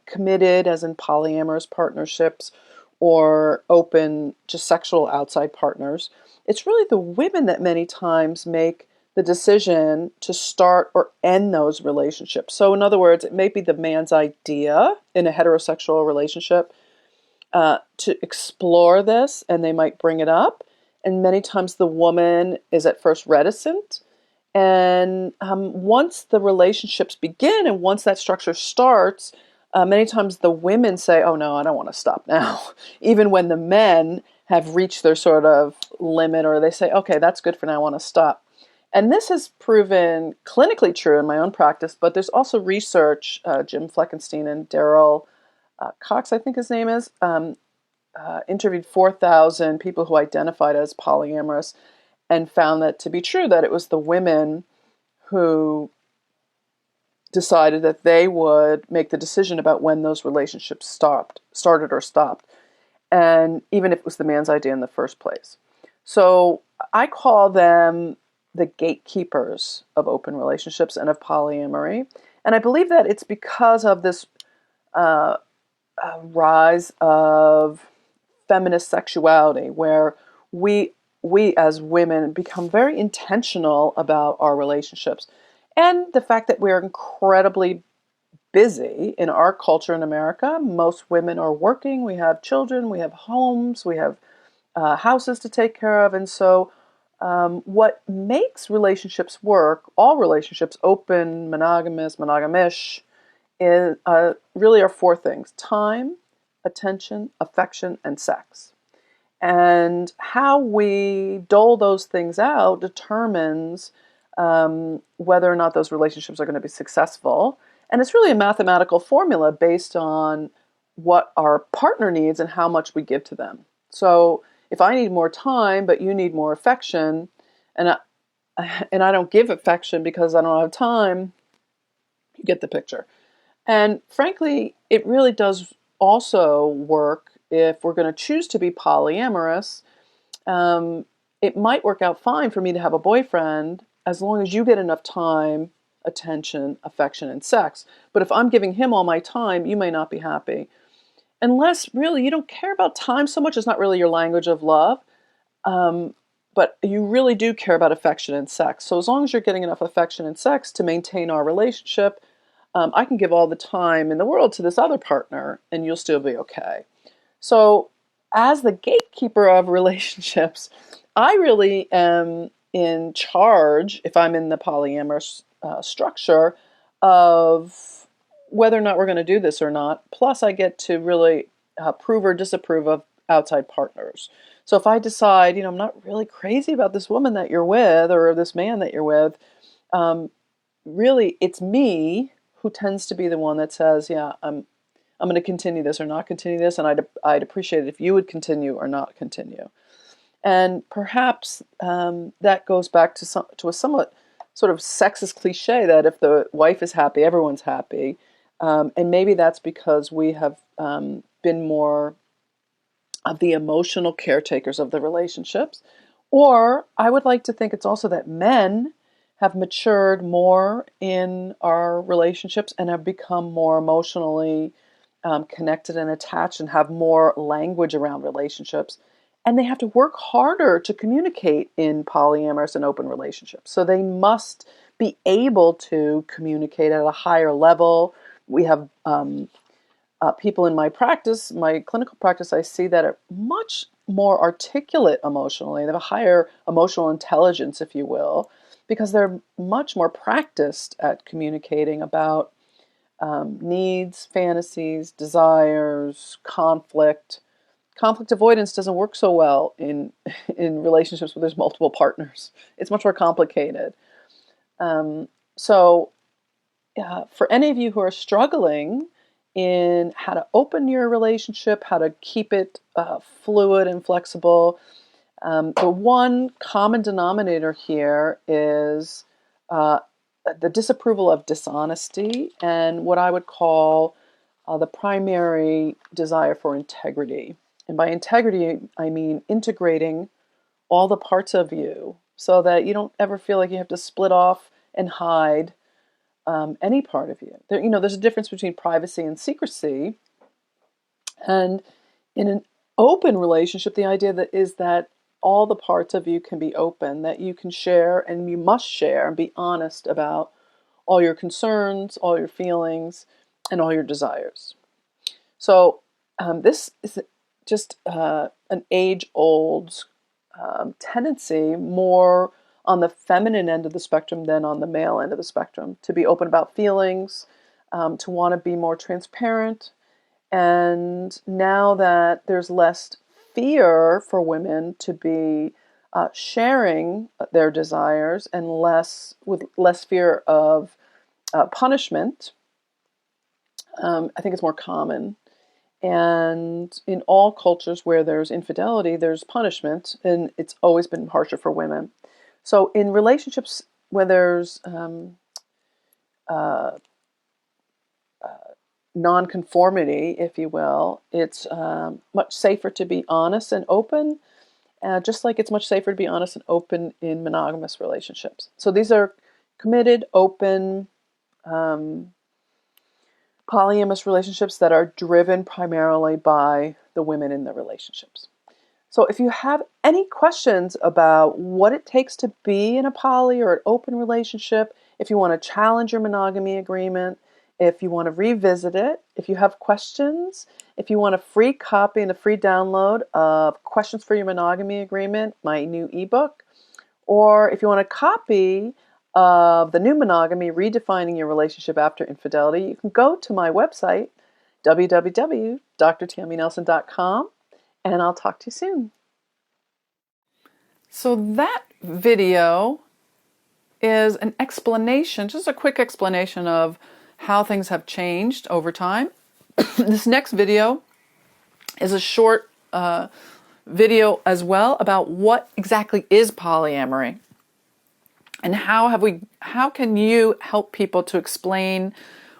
committed, as in polyamorous partnerships, or open, just sexual outside partners, it's really the women that many times make the decision to start or end those relationships. So in other words, it may be the man's idea in a heterosexual relationship to explore this, and they might bring it up. And many times the woman is at first reticent. And once the relationships begin and once that structure starts, many times the women say, oh no, I don't want to stop now. Even when the men have reached their sort of limit, or they say, okay, that's good for now, I want to stop. And this has proven clinically true in my own practice, but there's also research, Jim Fleckenstein and Daryl Cox, I think his name is, interviewed 4,000 people who identified as polyamorous and found that to be true, that it was the women who decided that they would make the decision about when those relationships started or stopped, and even if it was the man's idea in the first place. So I call them the gatekeepers of open relationships and of polyamory. And I believe that it's because of this rise of feminist sexuality, where we as women become very intentional about our relationships. And the fact that we're incredibly busy in our culture in America. Most women are working, we have children, we have homes, we have houses to take care of. And so what makes relationships work, all relationships, open, monogamous, monogamish, is, really are 4 things: time, attention, affection, and sex. And how we dole those things out determines whether or not those relationships are going to be successful. And it's really a mathematical formula based on what our partner needs and how much we give to them. So if I need more time, but you need more affection, and I don't give affection because I don't have time, you get the picture. And frankly, it really does also work if we're going to choose to be polyamorous. It might work out fine for me to have a boyfriend as long as you get enough time, attention, affection, and sex. But if I'm giving him all my time, you may not be happy. Unless really you don't care about time so much, it's not really your language of love. But you really do care about affection and sex. So as long as you're getting enough affection and sex to maintain our relationship, I can give all the time in the world to this other partner and you'll still be okay. So as the gatekeeper of relationships, I really am in charge, if I'm in the polyamorous structure of whether or not we're going to do this or not. Plus, I get to really approve or disapprove of outside partners. So if I decide, I'm not really crazy about this woman that you're with or this man that you're with, really it's me who tends to be the one that says, yeah, I'm going to continue this or not continue this, and I'd appreciate it if you would continue or not continue. And perhaps that goes back to a somewhat sort of sexist cliche that if the wife is happy, everyone's happy. And maybe that's because we have been more of the emotional caretakers of the relationships. Or I would like to think it's also that men have matured more in our relationships and have become more emotionally connected and attached and have more language around relationships. And they have to work harder to communicate in polyamorous and open relationships. So they must be able to communicate at a higher level. We have people in my practice, my clinical practice, I see that are much more articulate emotionally. They have a higher emotional intelligence, if you will, because they're much more practiced at communicating about needs, fantasies, desires, conflict. Conflict avoidance doesn't work so well in relationships where there's multiple partners. It's much more complicated. So for any of you who are struggling in how to open your relationship, how to keep it fluid and flexible, the one common denominator here is the disapproval of dishonesty and what I would call the primary desire for integrity. And by integrity, I mean integrating all the parts of you so that you don't ever feel like you have to split off and hide any part of you. There's a difference between privacy and secrecy. And in an open relationship, the idea is that all the parts of you can be open, that you can share and you must share and be honest about all your concerns, all your feelings, and all your desires. So this is just an age-old tendency, more on the feminine end of the spectrum than on the male end of the spectrum, to be open about feelings, to want to be more transparent. And now that there's less fear for women to be sharing their desires and with less fear of punishment, I think it's more common. And in all cultures where there's infidelity, there's punishment, and it's always been harsher for women. So in relationships where there's nonconformity, if you will, it's much safer to be honest and open, just like it's much safer to be honest and open in monogamous relationships. So these are committed, open, polyamorous relationships that are driven primarily by the women in the relationships. So if you have any questions about what it takes to be in a poly or an open relationship, if you want to challenge your monogamy agreement, if you want to revisit it, if you have questions, if you want a free copy and a free download of Questions for Your Monogamy Agreement, my new ebook, or if you want a copy of the new monogamy, Redefining Your Relationship After Infidelity, you can go to my website, www.drtammynelson.com, and I'll talk to you soon. So that video is an explanation, just a quick explanation of how things have changed over time. This next video is a short video as well about what exactly is polyamory. And how can you help people to explain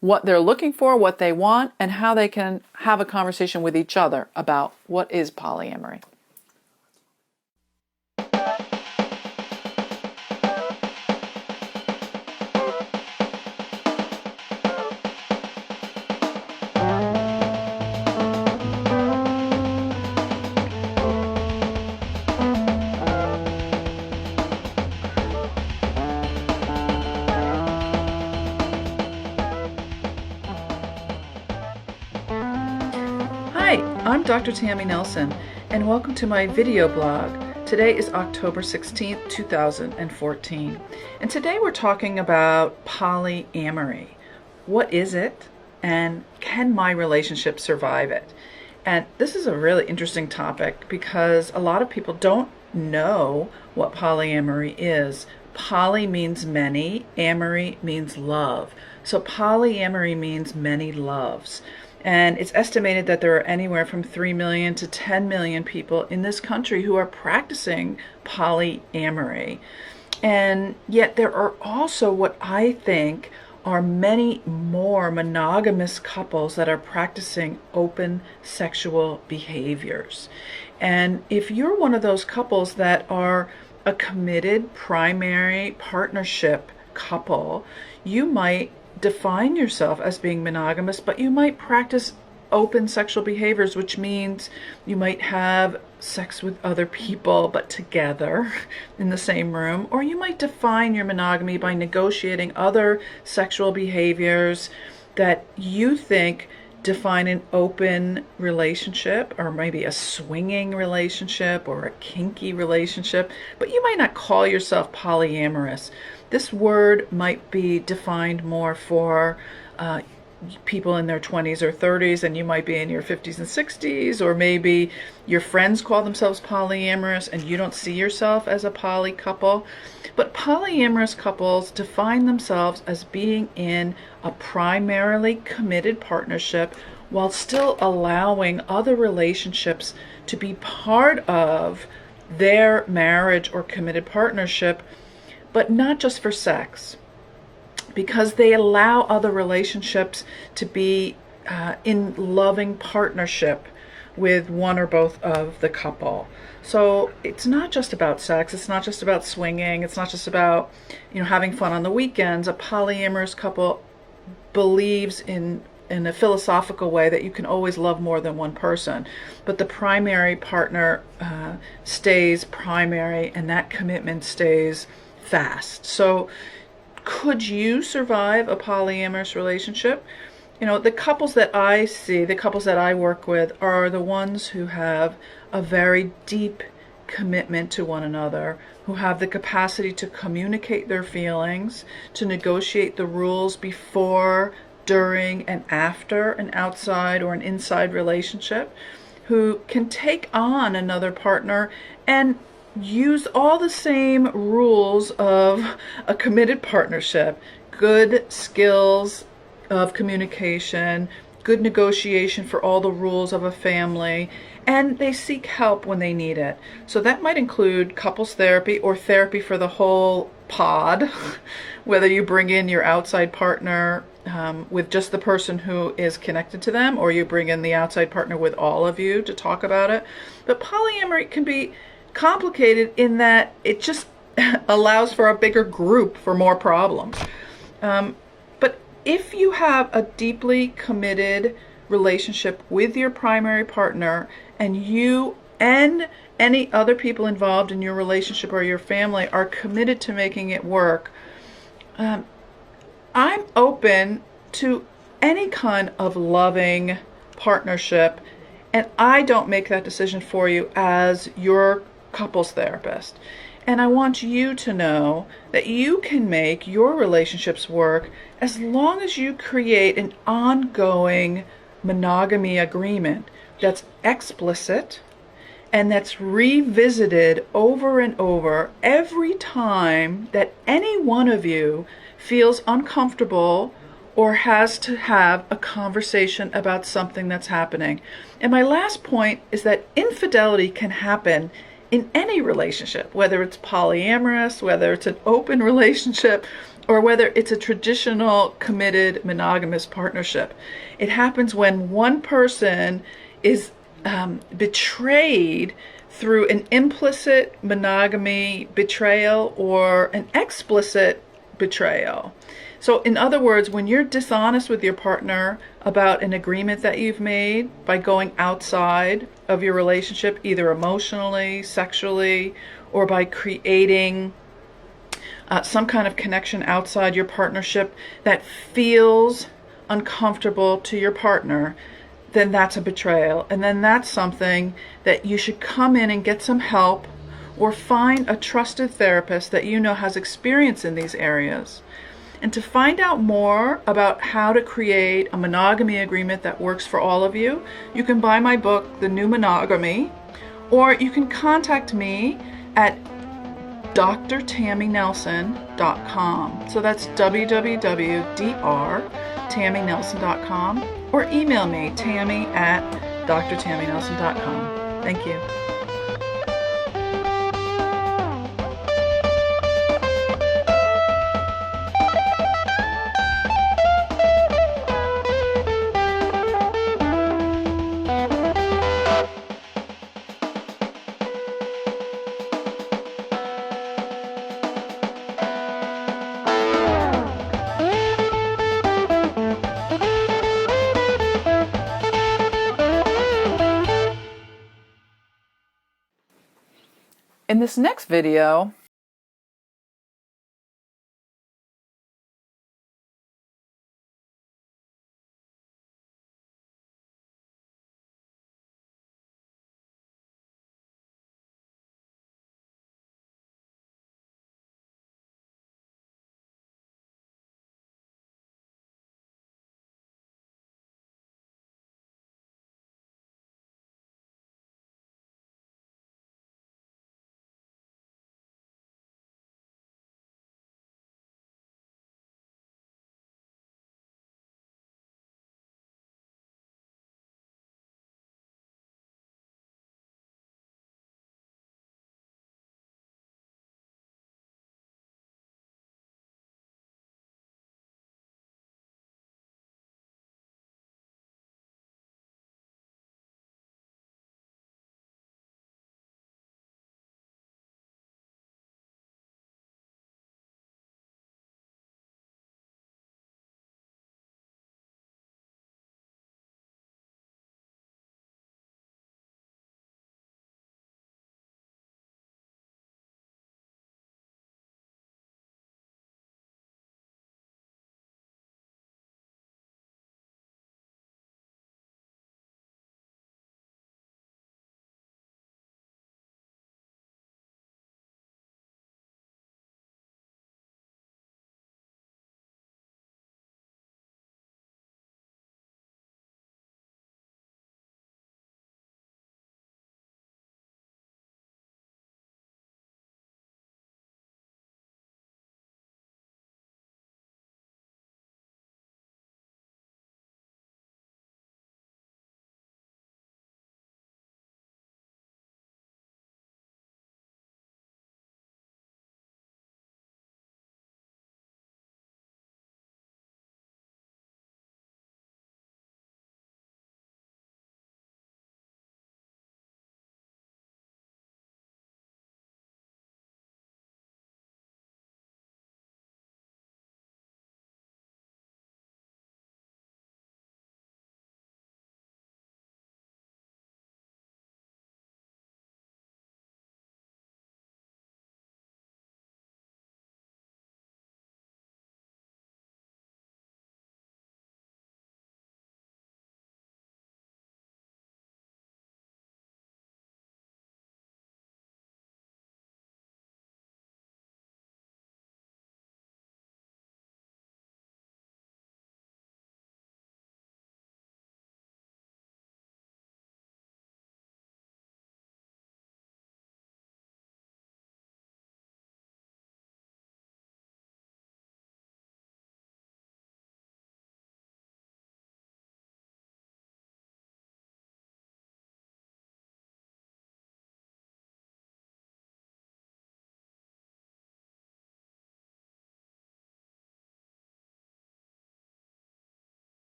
what they're looking for, what they want, and how they can have a conversation with each other about what is polyamory. Hi, I'm Dr. Tammy Nelson, and welcome to my video blog, Today is October 16th, 2014, and today we're talking about polyamory. What is it, and can my relationship survive it? And this is a really interesting topic because a lot of people don't know what polyamory is. Poly means many, amory means love. So polyamory means many loves. And it's estimated that there are anywhere from 3 million to 10 million people in this country who are practicing polyamory. And yet there are also what I think are many more monogamous couples that are practicing open sexual behaviors. And if you're one of those couples that are a committed primary partnership couple, you might define yourself as being monogamous, but you might practice open sexual behaviors, which means you might have sex with other people but together in the same room, or you might define your monogamy by negotiating other sexual behaviors that you think define an open relationship, or maybe a swinging relationship or a kinky relationship, but you might not call yourself polyamorous. This word might be defined more for people in their 20s or 30s, and you might be in your 50s and 60s, or maybe your friends call themselves polyamorous and you don't see yourself as a poly couple. But polyamorous couples define themselves as being in a primarily committed partnership while still allowing other relationships to be part of their marriage or committed partnership, but not just for sex, because they allow other relationships to be in loving partnership with one or both of the couple. So it's not just about sex, it's not just about swinging, it's not just about, having fun on the weekends. A polyamorous couple believes in a philosophical way that you can always love more than one person, but the primary partner stays primary, and that commitment stays fast. So could you survive a polyamorous relationship? The couples that I see, the couples that I work with, are the ones who have a very deep commitment to one another, who have the capacity to communicate their feelings, to negotiate the rules before, during, and after an outside or an inside relationship, who can take on another partner and use all the same rules of a committed partnership: good skills of communication, good negotiation for all the rules of a family, and they seek help when they need it. So that might include couples therapy or therapy for the whole pod, whether you bring in your outside partner with just the person who is connected to them, or you bring in the outside partner with all of you to talk about it. But polyamory can be complicated in that it just allows for a bigger group for more problems. But if you have a deeply committed relationship with your primary partner, and you and any other people involved in your relationship or your family are committed to making it work, I'm open to any kind of loving partnership, and I don't make that decision for you as your couples therapist. And I want you to know that you can make your relationships work as long as you create an ongoing monogamy agreement that's explicit and that's revisited over and over every time that any one of you feels uncomfortable or has to have a conversation about something that's happening. And my last point is that infidelity can happen in any relationship, whether it's polyamorous, whether it's an open relationship, or whether it's a traditional committed monogamous partnership. It happens when one person is betrayed through an implicit monogamy betrayal or an explicit betrayal. So in other words, when you're dishonest with your partner about an agreement that you've made by going outside of your relationship, either emotionally, sexually, or by creating some kind of connection outside your partnership that feels uncomfortable to your partner, then that's a betrayal. And then that's something that you should come in and get some help or find a trusted therapist that you know has experience in these areas. And to find out more about how to create a monogamy agreement that works for all of you, you can buy my book, The New Monogamy, or you can contact me at drtammynelson.com. So that's www.drtammynelson.com, or email me, tammy@drtammynelson.com. Thank you. In this next video,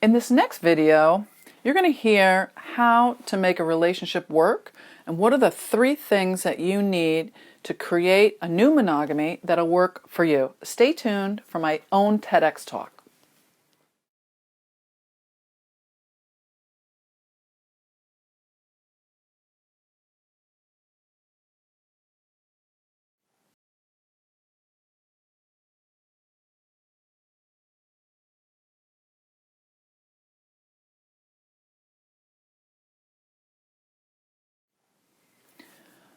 In this next video, you're going to hear how to make a relationship work and what are the 3 things that you need to create a new monogamy that'll work for you. Stay tuned for my own TEDx talk.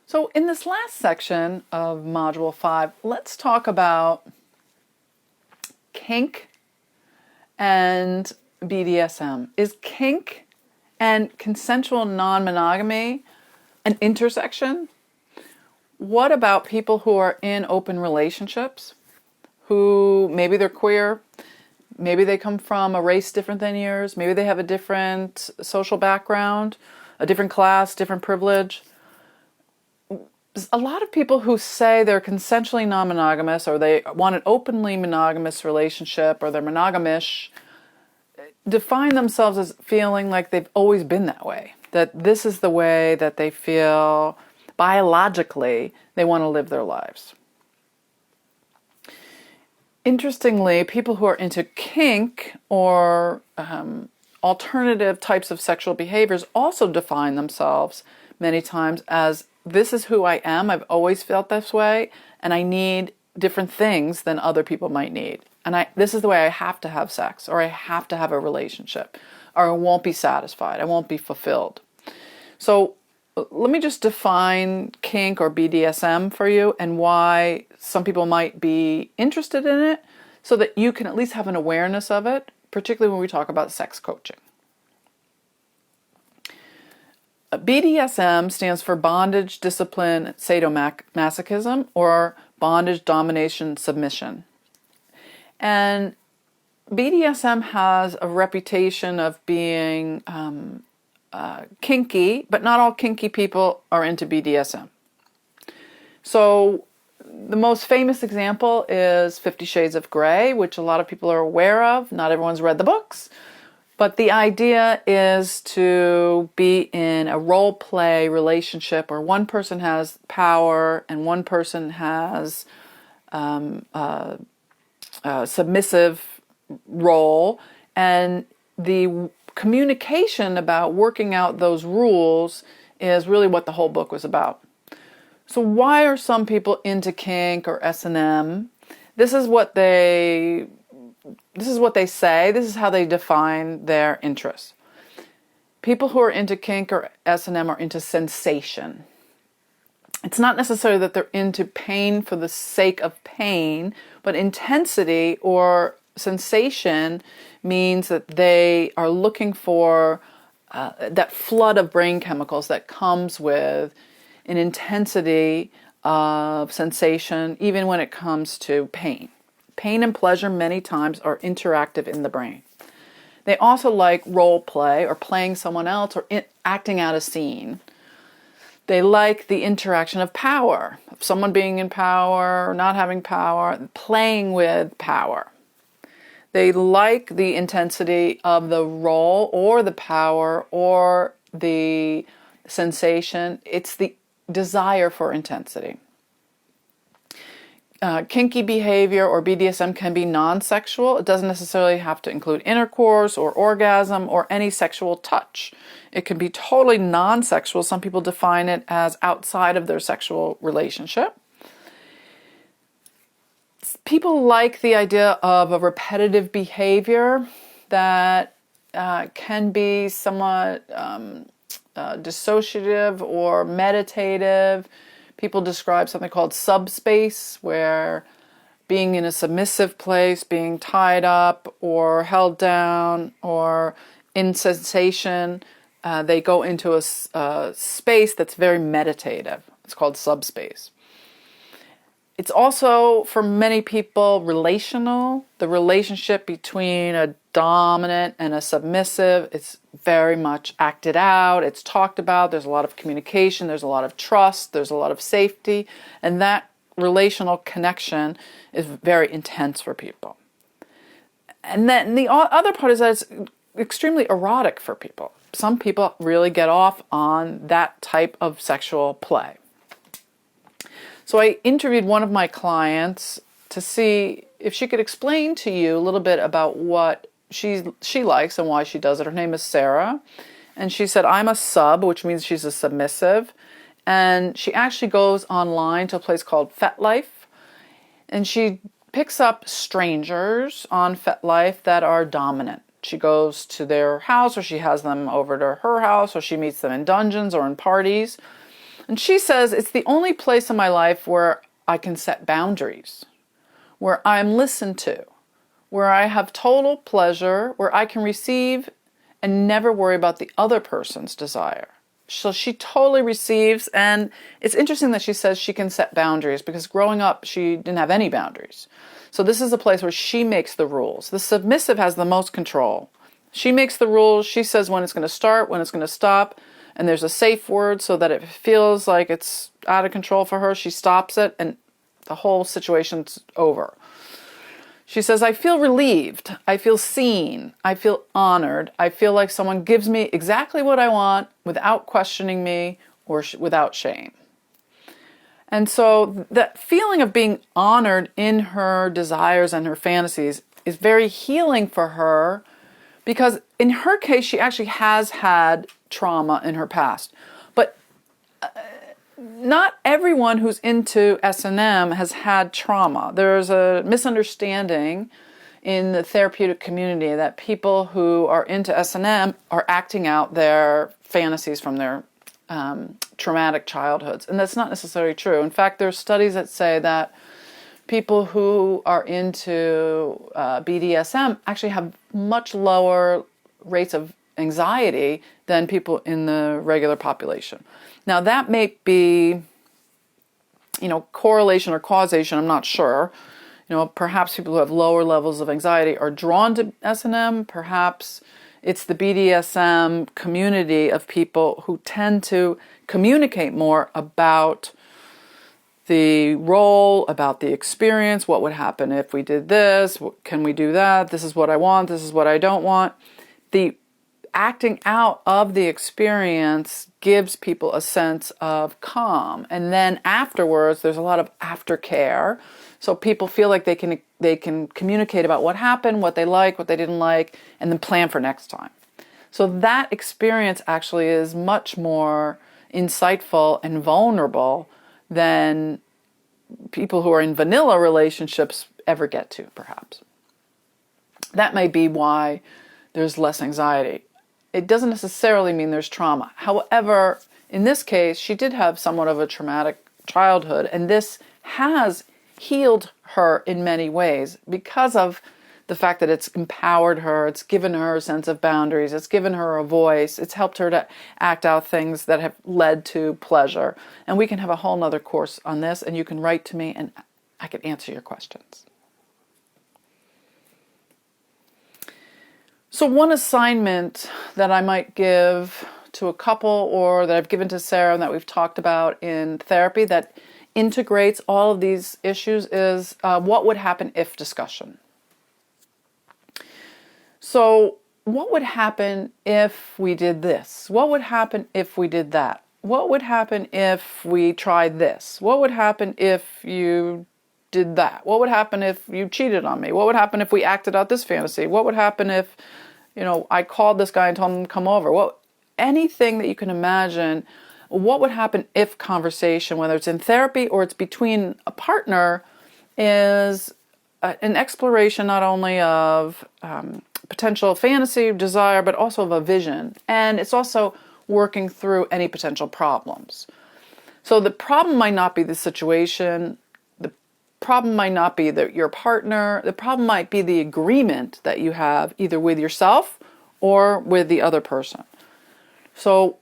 So in this last section of Module 5, let's talk about kink and BDSM. Is kink and consensual non-monogamy an intersection? What about people who are in open relationships, who maybe they're queer, maybe they come from a race different than yours, maybe they have a different social background, a different class, different privilege? A lot of people who say they're consensually non-monogamous or they want an openly monogamous relationship or they're monogamish define themselves as feeling like they've always been that way, that this is the way that they feel biologically they want to live their lives. Interestingly, people who are into kink or alternative types of sexual behaviors also define themselves many times as this is who I am, I've always felt this way, and I need different things than other people might need. And this is the way I have to have sex, or I have to have a relationship, or I won't be satisfied, I won't be fulfilled. So let me just define kink or BDSM for you and why some people might be interested in it so that you can at least have an awareness of it, particularly when we talk about sex coaching. BDSM stands for bondage, discipline, sadomasochism, or bondage, domination, submission. And BDSM has a reputation of being kinky, but not all kinky people are into BDSM. So the most famous example is 50 Shades of Grey, which a lot of people are aware of. Not everyone's read the books. But the idea is to be in a role play relationship where one person has power and one person has a submissive role, and the communication about working out those rules is really what the whole book was about. So why are some people into kink or S&M? This is what they say. This is how they define their interests. People who are into kink or S&M are into sensation. It's not necessarily that they're into pain for the sake of pain, but intensity or sensation means that they are looking for that flood of brain chemicals that comes with an intensity of sensation, even when it comes to pain. Pain and pleasure many times are interactive in the brain. They also like role play or playing someone else or acting out a scene. They like the interaction of power, of someone being in power or not having power, playing with power. They like the intensity of the role or the power or the sensation. It's the desire for intensity. Kinky behavior or BDSM can be non-sexual. It doesn't necessarily have to include intercourse or orgasm or any sexual touch. It can be totally non-sexual. Some people define it as outside of their sexual relationship. People like the idea of a repetitive behavior that can be somewhat dissociative or meditative. People describe something called subspace, where being in a submissive place, being tied up or held down or in sensation, they go into a space that's very meditative. It's called subspace. It's also, for many people, relational. The relationship between a dominant and a submissive, it's very much acted out. It's talked about. There's a lot of communication. There's a lot of trust. There's a lot of safety. And that relational connection is very intense for people. And then the other part is that it's extremely erotic for people. Some people really get off on that type of sexual play. So I interviewed one of my clients to see if she could explain to you a little bit about what she likes and why she does it. Her name is Sarah. And she said, I'm a sub, which means she's a submissive. And she actually goes online to a place called FetLife. And she picks up strangers on FetLife that are dominant. She goes to their house, or she has them over to her house, or she meets them in dungeons or in parties. And she says, it's the only place in my life where I can set boundaries, where I'm listened to, where I have total pleasure, where I can receive and never worry about the other person's desire. So she totally receives, and it's interesting that she says she can set boundaries, because growing up she didn't have any boundaries. So this is a place where she makes the rules. The submissive has the most control. She makes the rules, she says when it's going to start, when it's going to stop, and there's a safe word so that if it feels like it's out of control for her, she stops it and the whole situation's over. She says, I feel relieved, I feel seen, I feel honored, I feel like someone gives me exactly what I want without questioning me or without shame. And so that feeling of being honored in her desires and her fantasies is very healing for her, because in her case, she actually has had trauma in her past. But not everyone who's into S&M has had trauma. There's a misunderstanding in the therapeutic community that people who are into S&M are acting out their fantasies from their traumatic childhoods. And that's not necessarily true. In fact, there's studies that say that people who are into BDSM actually have much lower rates of anxiety than people in the regular population. Now that may be, correlation or causation, I'm not sure. Perhaps people who have lower levels of anxiety are drawn to S&M. Perhaps it's the BDSM community of people who tend to communicate more about the role, about the experience, what would happen if we did this, can we do that, this is what I want, this is what I don't want. The acting out of the experience gives people a sense of calm. And then afterwards, there's a lot of aftercare. So people feel like they can communicate about what happened, what they like, what they didn't like, and then plan for next time. So that experience actually is much more insightful and vulnerable than people who are in vanilla relationships ever get to, perhaps. That may be why there's less anxiety. It doesn't necessarily mean there's trauma. However, in this case, she did have somewhat of a traumatic childhood, and this has healed her in many ways because of the fact that it's empowered her, it's given her a sense of boundaries, it's given her a voice, it's helped her to act out things that have led to pleasure. And we can have a whole nother course on this, and you can write to me and I can answer your questions. So one assignment that I might give to a couple, or that I've given to Sarah and that we've talked about in therapy that integrates all of these issues is what would happen if discussion. So what would happen if we did this? What would happen if we did that? What would happen if we tried this? What would happen if you did that? What would happen if you cheated on me? What would happen if we acted out this fantasy? What would happen if, I called this guy and told him to come over? Anything that you can imagine, what would happen if conversation, whether it's in therapy or it's between a partner, is an exploration not only of potential fantasy, desire, but also of a vision. And it's also working through any potential problems. So the problem might not be the situation. The problem might not be your partner. The problem might be the agreement that you have either with yourself or with the other person. So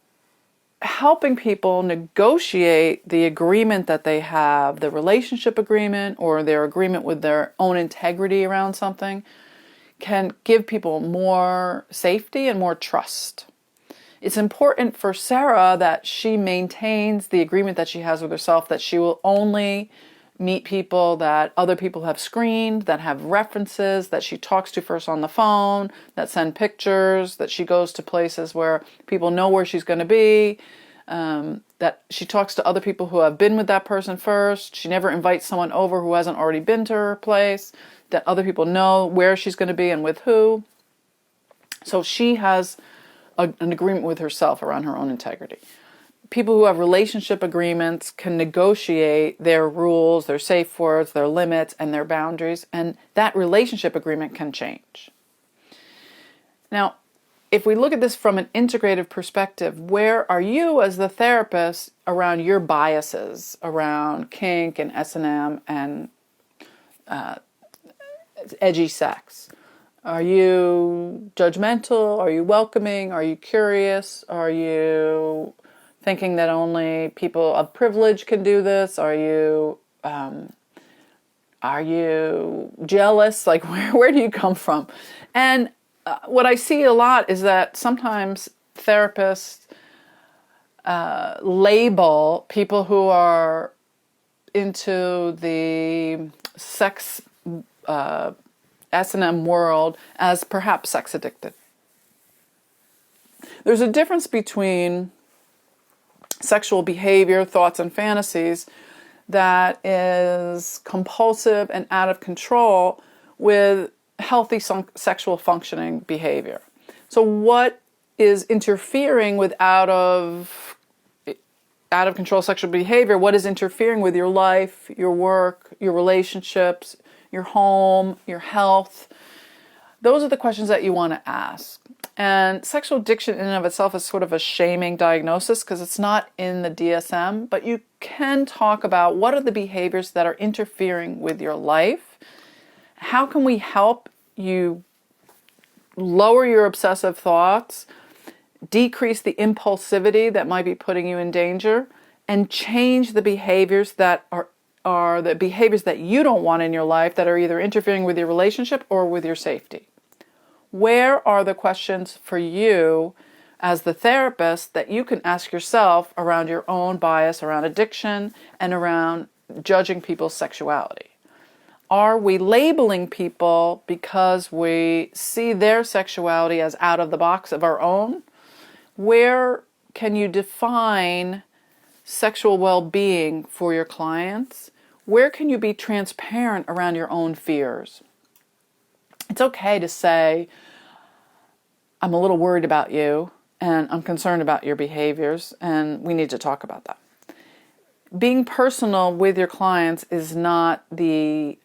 helping people negotiate the agreement that they have, the relationship agreement or their agreement with their own integrity around something, can give people more safety and more trust. It's important for Sarah that she maintains the agreement that she has with herself, that she will only meet people that other people have screened, that have references, that she talks to first on the phone, that send pictures, that she goes to places where people know where she's going to be, that she talks to other people who have been with that person first. She never invites someone over who hasn't already been to her place, that other people know where she's going to be and with who. So she has an agreement with herself around her own integrity. People who have relationship agreements can negotiate their rules, their safe words, their limits, and their boundaries, and that relationship agreement can change. Now, if we look at this from an integrative perspective, where are you as the therapist around your biases around kink and S&M and edgy sex? Are you judgmental? Are you welcoming? Are you curious? Are you thinking that only people of privilege can do this? Are you jealous? Like, where do you come from? And what I see a lot is that sometimes therapists label people who are into the sex S&M world as perhaps sex addicted. There's a difference between sexual behavior, thoughts, and fantasies that is compulsive and out of control with healthy sexual functioning behavior. So what is interfering with out of control sexual behavior? What is interfering with your life, your work, your relationships, your home, your health? Those are the questions that you want to ask. And sexual addiction in and of itself is sort of a shaming diagnosis because it's not in the DSM, but you can talk about what are the behaviors that are interfering with your life. How can we help you lower your obsessive thoughts, decrease the impulsivity that might be putting you in danger, and change the behaviors that are the behaviors that you don't want in your life that are either interfering with your relationship or with your safety? Where are the questions for you as the therapist that you can ask yourself around your own bias, around addiction, and around judging people's sexuality? Are we labeling people because we see their sexuality as out of the box of our own? Where can you define sexual well-being for your clients? Where can you be transparent around your own fears? It's okay to say, I'm a little worried about you and I'm concerned about your behaviors and we need to talk about that. Being personal with your clients is not the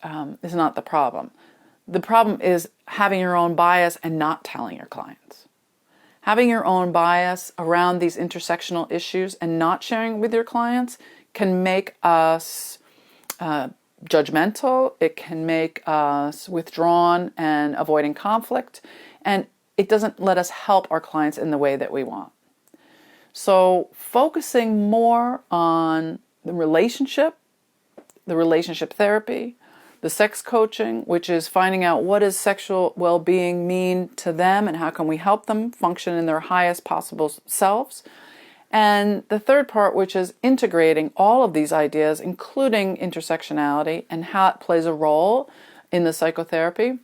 problem. The problem is having your own bias and not telling your clients. Having your own bias around these intersectional issues and not sharing with your clients can make us judgmental. It can make us withdrawn and avoiding conflict, and it doesn't let us help our clients in the way that we want. So focusing more on the relationship therapy, the sex coaching, which is finding out what does sexual well-being mean to them and how can we help them function in their highest possible selves. And the third part, which is integrating all of these ideas, including intersectionality and how it plays a role in the psychotherapy.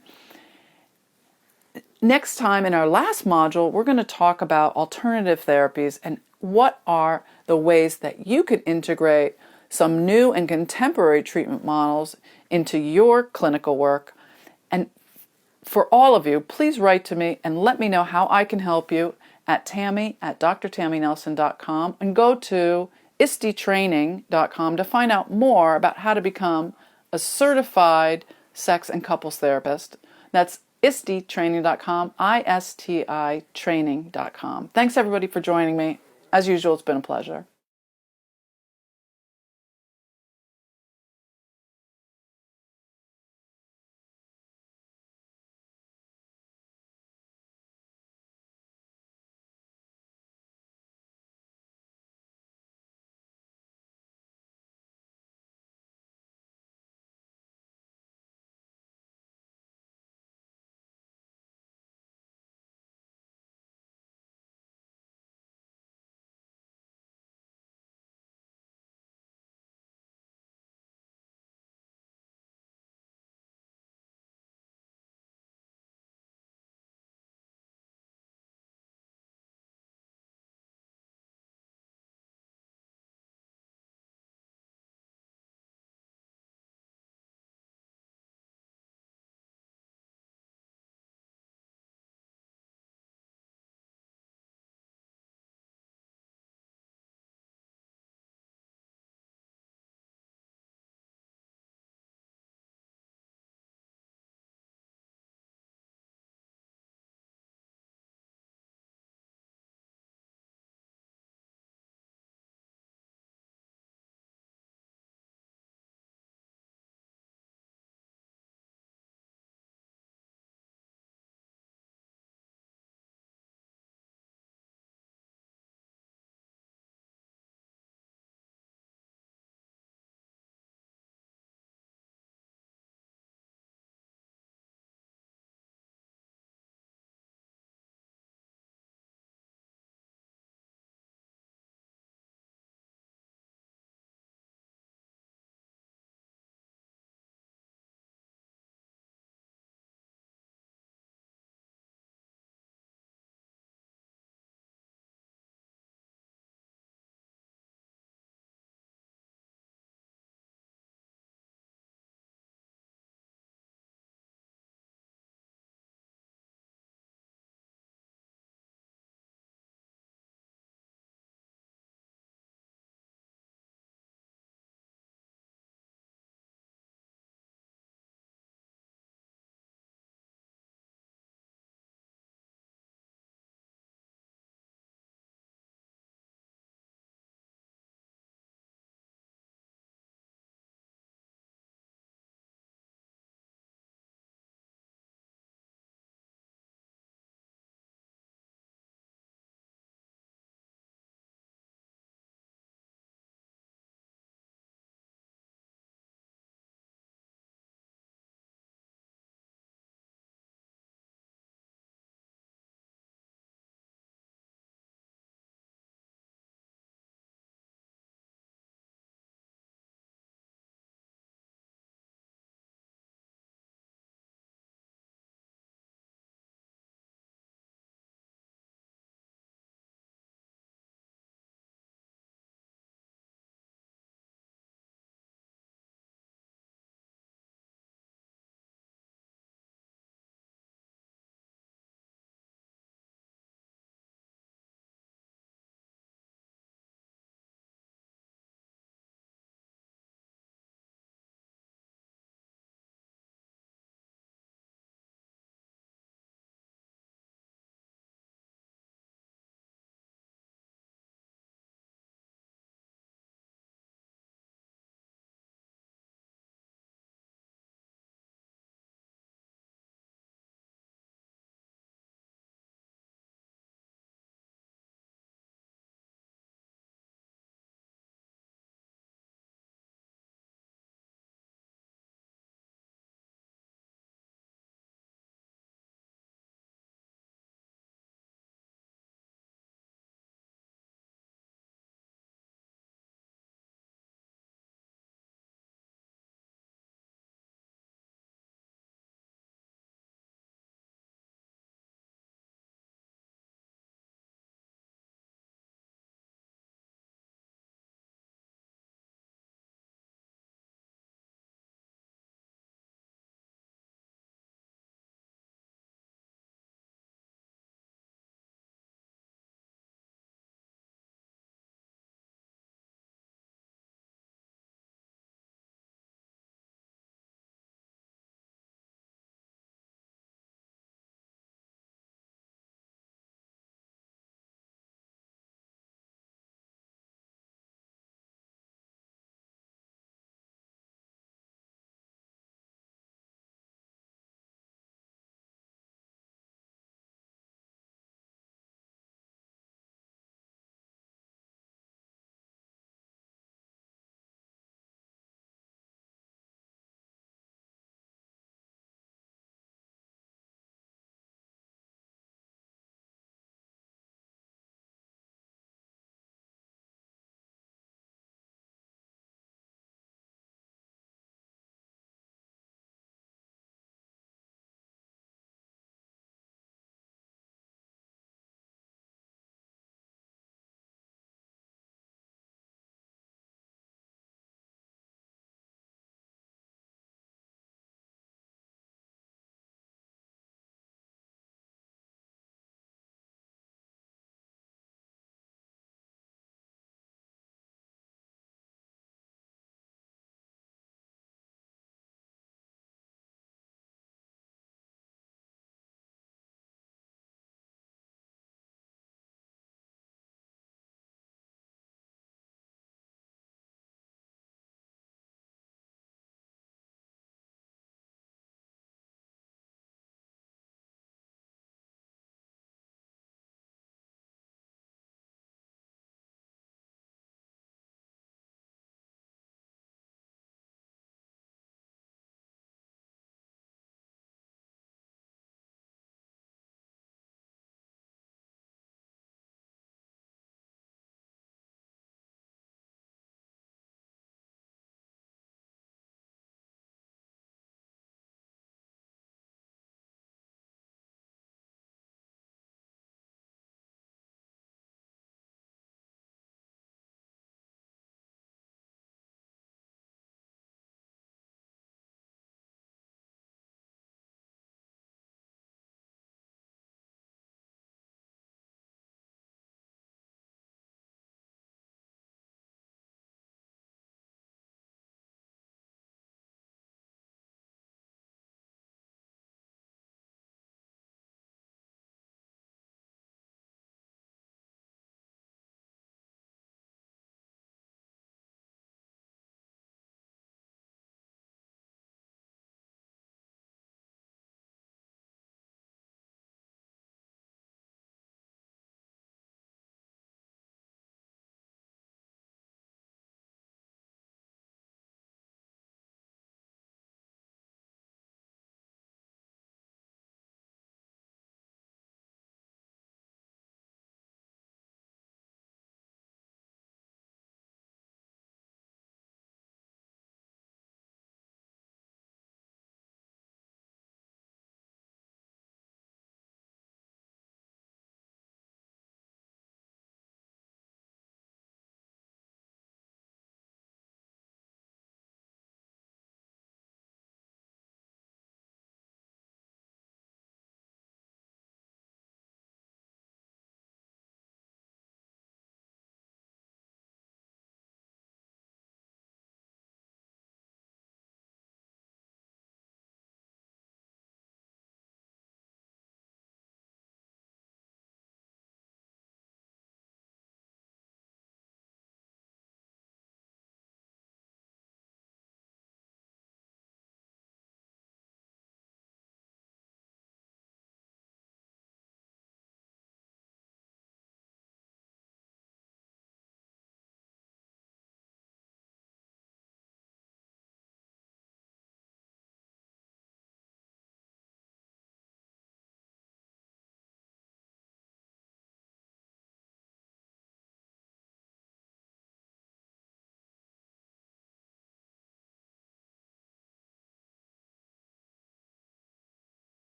Next time in our last module, we're going to talk about alternative therapies and what are the ways that you can integrate some new and contemporary treatment models into your clinical work. And for all of you, please write to me and let me know how I can help you at Tammy@drtammynelson.com and go to istitraining.com to find out more about how to become a certified sex and couples therapist. That's istitraining.com, ISTI training.com. Thanks everybody for joining me. As usual, it's been a pleasure.